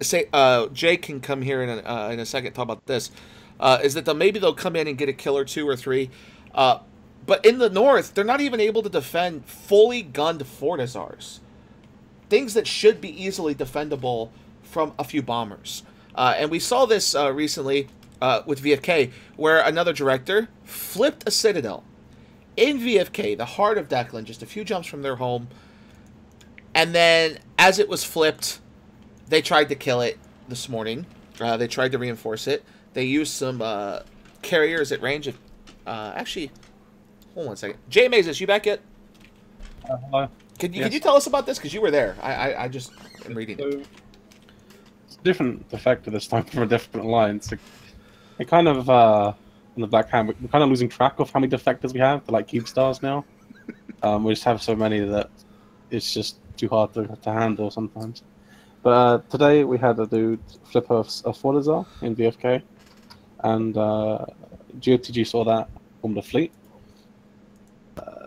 Jay can come here in a second and talk about this. Is that maybe they'll come in and get a kill or 2 or 3. But in the north, they're not even able to defend fully gunned Fortizars. Things that should be easily defendable from a few bombers. And we saw this recently with VFK, where another director flipped a Citadel in VFK, the heart of Declan, just a few jumps from their home. And then, as it was flipped, they tried to kill it this morning. They tried to reinforce it. They used some carriers at range of... actually... Hold on 1 second. Jay Mazes, you back yet? Hello. Can you tell us about this? Because you were there. I just am reading it. It's a different defector this time from a different alliance. It kind of, on the Black Hand, we're kind of losing track of how many defectors we have. They're like cube stars now. We just have so many that it's just too hard to handle sometimes. But today we had a dude flip a Fortizar in VFK. And GOTG saw that, formed a fleet.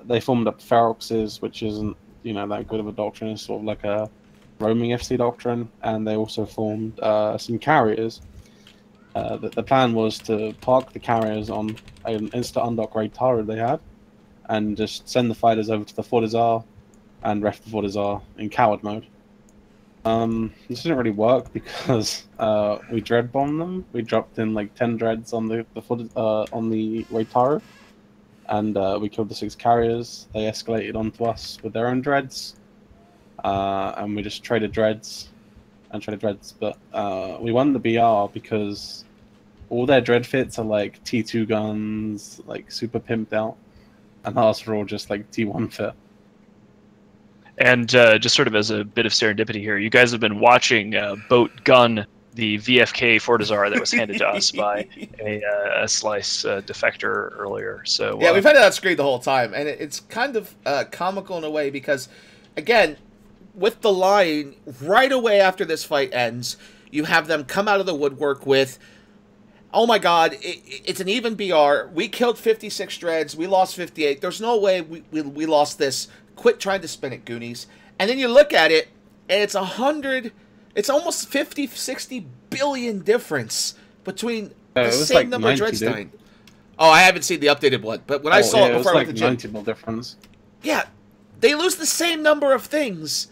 They formed up Feroxes, which isn't, that good of a doctrine. It's sort of like a roaming FC doctrine. And they also formed some carriers. The plan was to park the carriers on an insta-undock raid turret they had, and just send the fighters over to the Fortizar and ref the Fortizar in coward mode. This didn't really work because we dread bombed them. We dropped in like 10 dreads on the raid turret. And we killed the 6 carriers. They escalated onto us with their own dreads. And we just traded dreads. But we won the BR because all their dread fits are like T2 guns, like super pimped out. And ours were all just like T1 fit. And just sort of as a bit of serendipity here, you guys have been watching Boat gun the VFK Fortizar that was handed to us by a Slice defector earlier. So yeah, we've had it on screen the whole time, and it's kind of comical in a way because, again, with the line right away after this fight ends, you have them come out of the woodwork with, "Oh my God, it's an even BR. We killed 56 dreads. We lost 58. There's no way we lost this. Quit trying to spin it, Goonies." And then you look at it, and it's 100. It's almost 50, 60 billion difference between the same like number of 90, Dreadstein. Oh, I haven't seen the updated one, but when I saw it before I went to like gym, 90 mil difference. Yeah, they lose the same number of things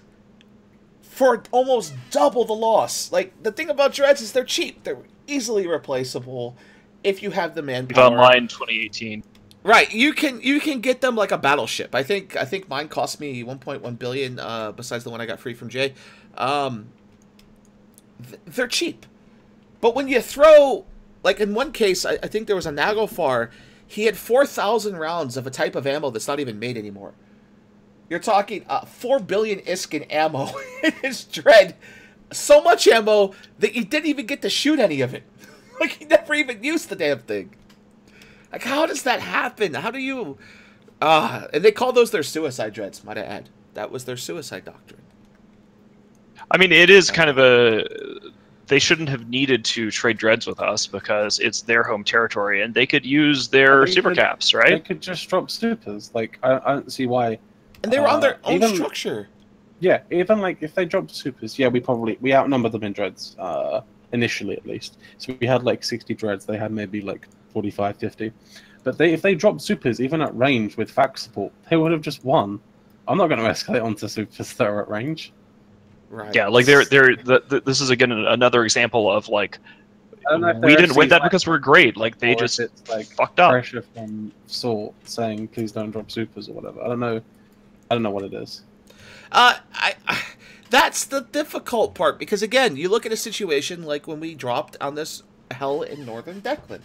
for almost double the loss. Like, the thing about Dreads is they're cheap. They're easily replaceable if you have the manpower. Online 2018. Right, you can get them like a battleship. I think mine cost me 1.1 billion. Besides the one I got free from Jay. They're cheap. But when you throw, like in one case, I think there was a Naglfar, he had 4,000 rounds of a type of ammo that's not even made anymore. You're talking 4 billion ISK in ammo in his Dread. So much ammo that he didn't even get to shoot any of it. Like, he never even used the damn thing. Like, how does that happen? How do you... and they call those their suicide Dreads, might I add. That was their suicide doctrine. I mean, it is kind of a... They shouldn't have needed to trade Dreads with us because it's their home territory, and they could use their super caps, right? They could just drop supers. Like, I don't see why. And they were on their own structure. Yeah, even like if they dropped supers, yeah, we outnumbered them in Dreads, initially at least. So we had like 60 Dreads, they had maybe like 45, 50. But if they dropped supers, even at range with fact support, they would have just won. I'm not going to escalate onto supers that are at range. Right. Yeah, like this is again another example of like we didn't win that because we're great. Like they just like fucked up. Pressure from Sort saying please don't drop supers or whatever. I don't know what it is. That's the difficult part because again, you look at a situation like when we dropped on this hell in Northern Declan.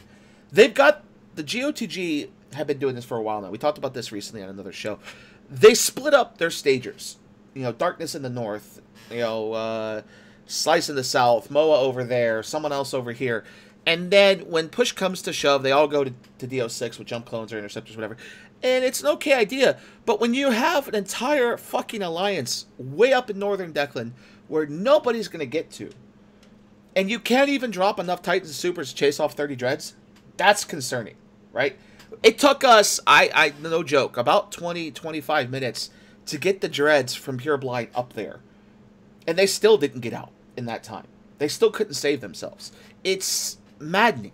They've got the GOTG have been doing this for a while now. We talked about this recently on another show. They split up their stagers. You know, Darkness in the north. You know, Slice in the south, Moa over there, someone else over here. And then when push comes to shove, they all go to DO6 with jump clones or interceptors, whatever. And it's an okay idea. But when you have an entire fucking alliance way up in northern Declan where nobody's going to get to, and you can't even drop enough Titans and Supers to chase off 30 Dreads, that's concerning, right? It took us, I no joke, about 20, 25 minutes to get the Dreads from Pure Blind up there. And they still didn't get out in that time. They still couldn't save themselves. It's maddening.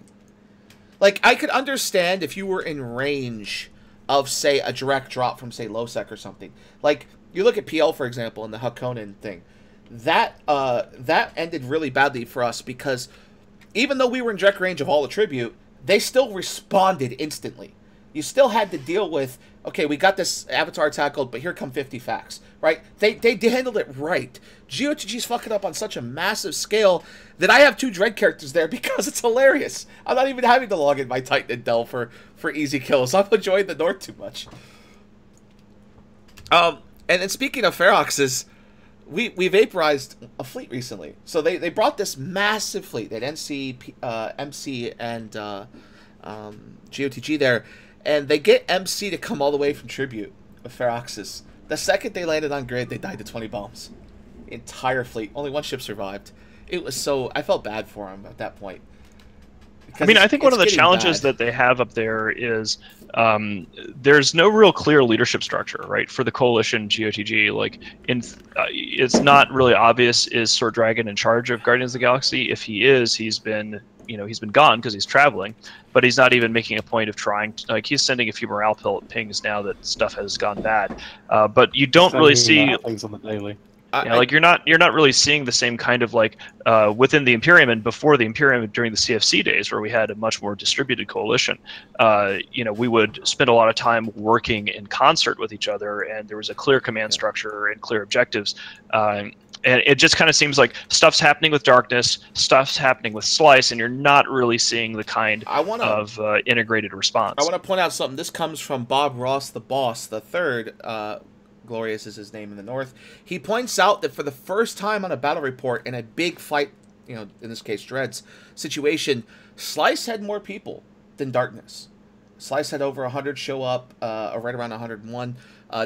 Like, I could understand if you were in range of, say, a direct drop from, say, Losec or something. Like, you look at PL, for example, and the Hakonen thing. That ended really badly for us because even though we were in direct range of all attribute, they still responded instantly. You still had to deal with, okay, we got this Avatar tackled, but here come 50 facts, right? They handled it right. GOTG's fucking up on such a massive scale that I have 2 Dread characters there because it's hilarious. I'm not even having to log in my Titan and Del for easy kills. I'm enjoying the North too much. And then speaking of Feroxes, we vaporized a fleet recently. So they brought this massive fleet. They had NC, MC, and GOTG there. And they get MC to come all the way from Tribute with Feroxes. The second they landed on grid, they died to 20 bombs. Entire fleet. Only 1 ship survived. It was so... I felt bad for him at that point. I mean, I think one of the challenges that they have up there is there's no real clear leadership structure, right? For the Coalition GOTG, like, it's not really obvious, is Sword Dragon in charge of Guardians of the Galaxy? If he is, he's been gone because he's traveling, but he's not even making a point of trying to, like, he's sending a few morale pings now that stuff has gone bad. But you don't really see things on the daily. Like you're not really seeing the same kind of, like, within the Imperium and before the Imperium during the CFC days where we had a much more distributed coalition. We would spend a lot of time working in concert with each other, and there was a clear command structure and clear objectives. And it just kind of seems like stuff's happening with Darkness, stuff's happening with Slice, and you're not really seeing the kind of integrated response. I want to point out something. This comes from Bob Ross, the boss, the third. Glorious is his name in the North. He points out that for the first time on a battle report in a big fight, in this case Dreads situation, Slice had more people than Darkness. Slice had over 100 show up, right around 101.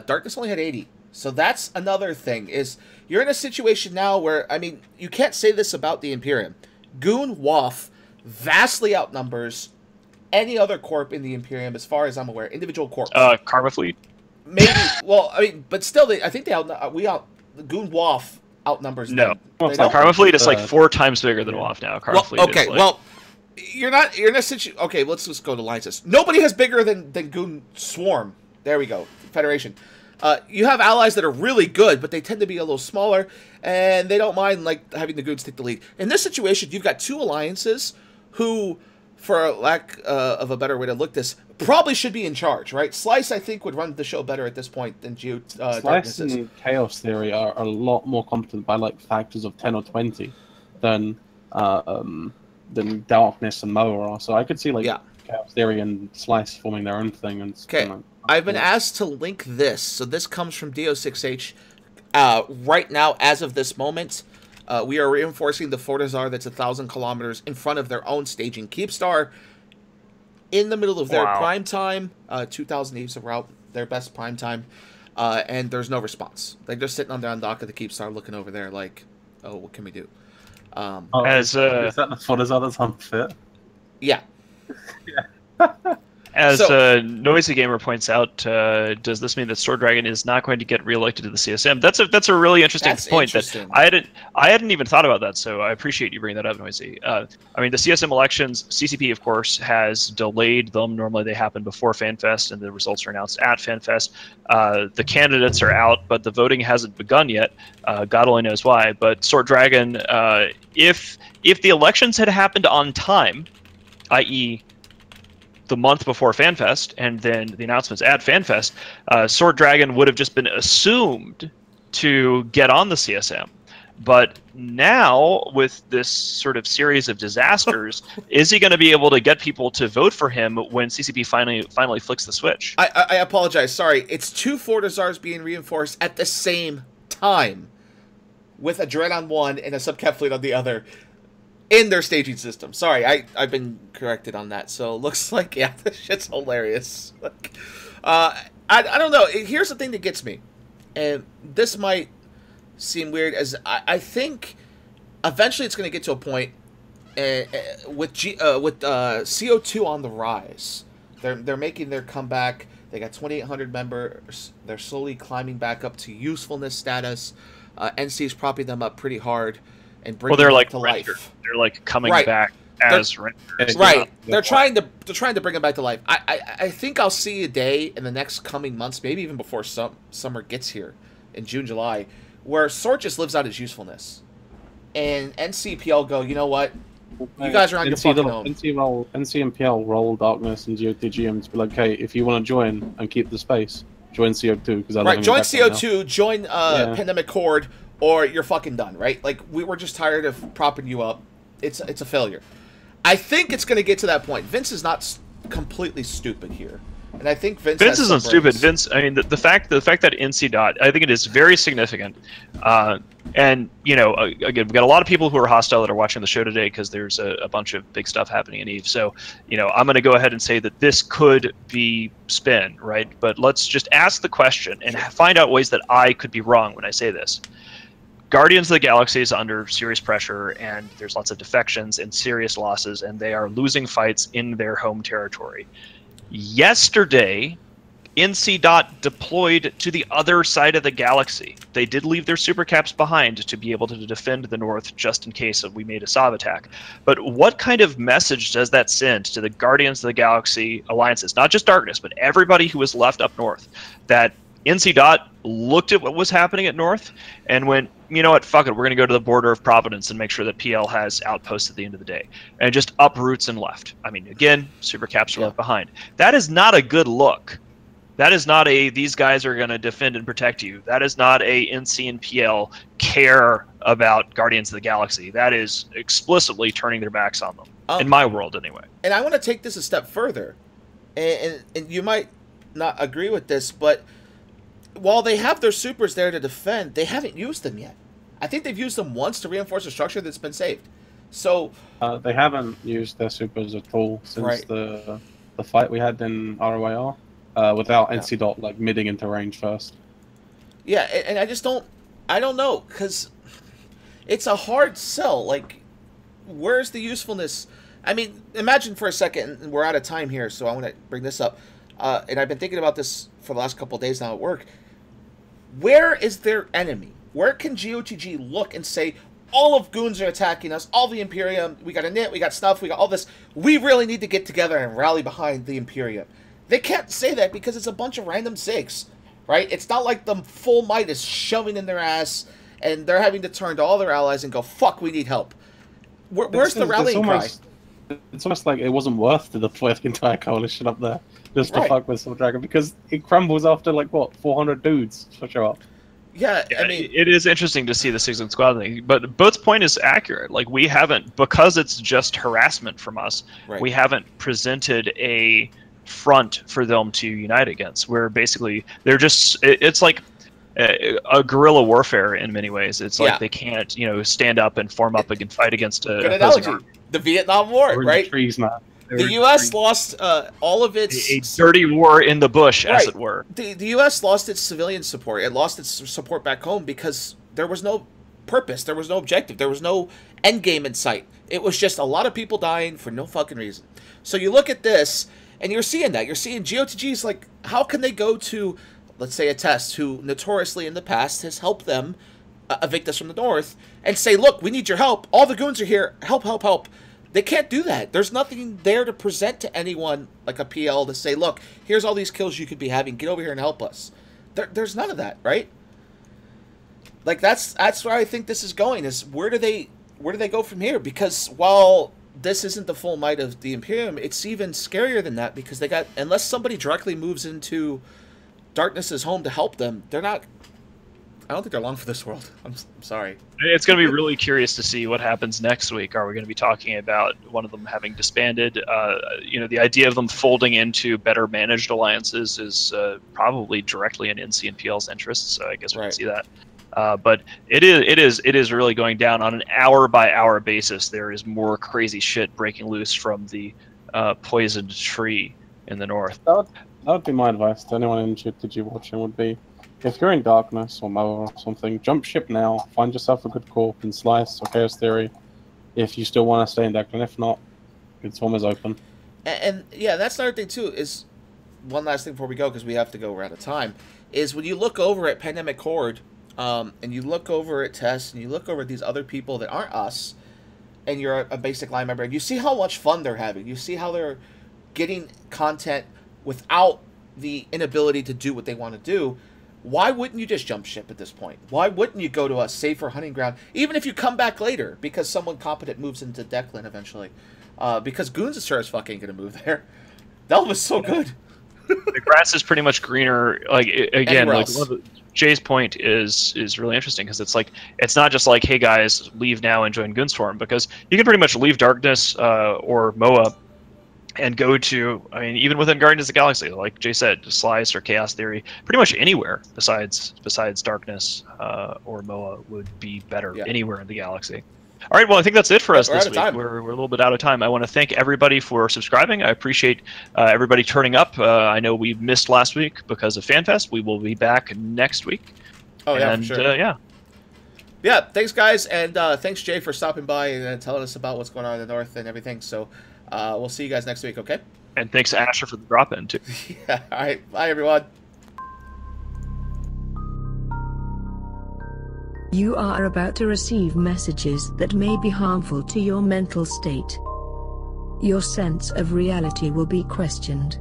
Darkness only had 80. So that's another thing, is you're in a situation now where, I mean, you can't say this about the Imperium. Goon WAF vastly outnumbers any other corp in the Imperium as far as I'm aware. Individual corps. Karma Fleet? Maybe. Well, I mean, but still, I think Goon WAF outnumbers them. Karma Fleet is like 4 times bigger than WAF now. Karma Fleet is like... well, you're in a situation. Okay, let's just go to alliances. Nobody has bigger than Goon Swarm. There we go. Federation. You have allies that are really good, but they tend to be a little smaller, and they don't mind, like, having the Goons take the lead. In this situation, you've got 2 alliances who, for lack of a better way to look this, probably should be in charge, right? Slice, I think, would run the show better at this point than Slice and Chaos Theory are a lot more competent by, like, factors of 10 or 20 than Darkness and Moa are. So I could see, like, Chaos Theory and Slice forming their own thing. And okay. I've been asked to link this. So this comes from DO6H. Right now, as of this moment, we are reinforcing the Fortizar that's 1,000 kilometers in front of their own staging Keepstar. In the middle of their prime time, 2,000 Eves of route, their best prime time, and there's no response. They're just sitting on the dock of the Keepstar looking over there like, oh, what can we do? Is that the Fortizar that's unfit? Yeah. As Noisy Gamer points out, does this mean that Sword Dragon is not going to get reelected to the CSM? That's a really interesting point. That I hadn't even thought about that. So I appreciate you bringing that up, Noisy. I mean, the CSM elections, CCP of course has delayed them. Normally they happen before FanFest, and the results are announced at FanFest. The candidates are out, but the voting hasn't begun yet. God only knows why. But Sword Dragon, if the elections had happened on time, i.e. the month before FanFest, and then the announcements at FanFest, Sword Dragon would have just been assumed to get on the CSM. But now, with this sort of series of disasters, is he going to be able to get people to vote for him when CCP finally flicks the switch? I apologize. Sorry. It's 2 Fortizars being reinforced at the same time, with a Dread on one and a Subcat fleet on the other. in their staging system. Sorry, I've been corrected on that. So it looks like, yeah, this shit's hilarious. Like, I don't know. Here's the thing that gets me, and this might seem weird, as I think eventually it's going to get to a point with CO2 on the rise. They're making their comeback. They got 2,800 members. They're slowly climbing back up to usefulness status. NC's propping them up pretty hard and bringing them to life. They're like coming back as renters. Right. They're trying to bring them back to life. I think I'll see a day in the next coming months, maybe even before summer gets here in June, July, where Sword just lives out his usefulness. And NCPL go, you know what? You guys are on your fucking own. NC and PL roll Darkness and GOTG and be like, hey, if you want to join and keep the space, join CO2. Right, join CO2, join Pandemic Horde, or you're fucking done, right? Like, we were just tired of propping you up. It's a failure. I think it's going to get to that point. Vince is not completely stupid here. And I think Vince isn't stupid. Vince, I mean, the fact that NC Dot, I think it is very significant. And, you know, again, we've got a lot of people who are hostile that are watching the show today because there's a bunch of big stuff happening in EVE. So, you know, I'm going to go ahead and say that this could be spin, right? But let's just ask the question and find out ways that I could be wrong when I say this. Guardians of the Galaxy is under serious pressure, and there's lots of defections and serious losses, and they are losing fights in their home territory. Yesterday, NC Dot deployed to the other side of the galaxy. They did leave their supercaps behind to be able to defend the North just in case we made a Sov attack. But what kind of message does that send to the Guardians of the Galaxy alliances, not just Darkness, but everybody who was left up north, that NC Dot looked at what was happening at North and went, you know what, fuck it, we're going to go to the border of Providence and make sure that PL has outposts at the end of the day. And just uproots and left. I mean, again, super caps are left behind. That is not a good look. That is not a, these guys are going to defend and protect you. That is not a NC and PL care about Guardians of the Galaxy. That is explicitly turning their backs on them. In my world, anyway. And I want to take this a step further. And you might not agree with this, but while they have their supers there to defend, they haven't used them yet. I think they've used them once to reinforce a structure that's been saved. So they haven't used their supers at all since the fight we had in ROAR without NC Dot like midding into range first. Yeah, and I don't know, because it's a hard sell. Like, where's the usefulness? I mean, imagine for a second, and we're out of time here, so I want to bring this up. And I've been thinking about this for the last couple of days now at work. Where is their enemy? Where can GOTG look and say, all of Goons are attacking us, all the Imperium, we got a knit, we got stuff, we got all this. We really need to get together and rally behind the Imperium. They can't say that because it's a bunch of random SIGs, right? It's not like the full might is shoving in their ass and they're having to turn to all their allies and go, fuck, we need help. Where's the rallying cry? It's almost like it wasn't worth to deploy the entire coalition up there just to fuck with Soul Dragon, because it crumbles after, like, what, 400 dudes for show up. Yeah, I mean, it is interesting to see the 6-1 squad thing, but Boat's point is accurate. Like, we haven't, because it's just harassment from us, we haven't presented a front for them to unite against, where basically they're just, it's like a guerrilla warfare in many ways. It's like they can't, you know, stand up and form up and fight against a opposing army. The Vietnam War, right? The U.S. lost all of its... A dirty war in the bush, as it were. The U.S. lost its civilian support. It lost its support back home because there was no purpose. There was no objective. There was no end game in sight. It was just a lot of people dying for no fucking reason. So you look at this, and you're seeing that. You're seeing GOTG's like, how can they go to, let's say, a test who notoriously in the past has helped them evict us from the North, and say, look, we need your help. All the goons are here. Help, help, help. They can't do that. There's nothing there to present to anyone like a PL to say, look, here's all these kills you could be having. Get over here and help us. There's none of that, right? Like, that's where I think this is going, is where do they go from here? Because while this isn't the full might of the Imperium, it's even scarier than that, because they got, unless somebody directly moves into Darkness's home to help them, they're not, I don't think they're long for this world. I'm sorry. It's going to be really curious to see what happens next week. Are we going to be talking about one of them having disbanded? You know, the idea of them folding into better managed alliances is probably directly in NC and PL's interests, so I guess we can see that. But it is really going down on an hour-by-hour basis. There is more crazy shit breaking loose from the poisoned tree in the north. That would be my advice to anyone in GTG watching, would be, if you're in Darkness or Moa or something, jump ship now, find yourself a good corp in Slice or Chaos Theory, if you still want to stay in Declan. If not, it's almost open. And yeah, that's another thing too, is one last thing before we go, because we have to go, we're out of time, is when you look over at Pandemic Horde, and you look over at Tess, and you look over at these other people that aren't us, and you're a basic line member, and you see how much fun they're having, you see how they're getting content without the inability to do what they want to do, why wouldn't you just jump ship at this point? Why wouldn't you go to a safer hunting ground, even if you come back later, because someone competent moves into Declan eventually? Because Goons is sure as fuck ain't going to move there. That was so good. The grass is pretty much greener. Like, again, like Jay's point is really interesting, because it's like, it's not just like, hey guys, leave now and join Goonstorm, because you can pretty much leave Darkness or Moa and go to, I mean, even within Guardians of the Galaxy, like Jay said, Slice or Chaos Theory, pretty much anywhere besides Darkness or Moa would be better. Yeah. Anywhere in the galaxy. All right, well, I think that's it for us this week. We're a little bit out of time. I want to thank everybody for subscribing. I appreciate everybody turning up. I know we missed last week because of FanFest. We will be back next week. Oh, yeah, and, for sure. Yeah, thanks, guys, and thanks, Jay, for stopping by and telling us about what's going on in the North and everything. So we'll see you guys next week, okay? And thanks to Asher for the drop-in, too. Yeah, all right. Bye, everyone. You are about to receive messages that may be harmful to your mental state. Your sense of reality will be questioned.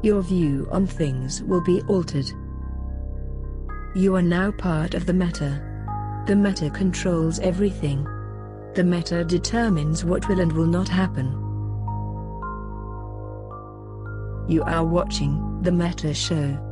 Your view on things will be altered. You are now part of the meta. The meta controls everything. The meta determines what will and will not happen. You are watching The Meta Show.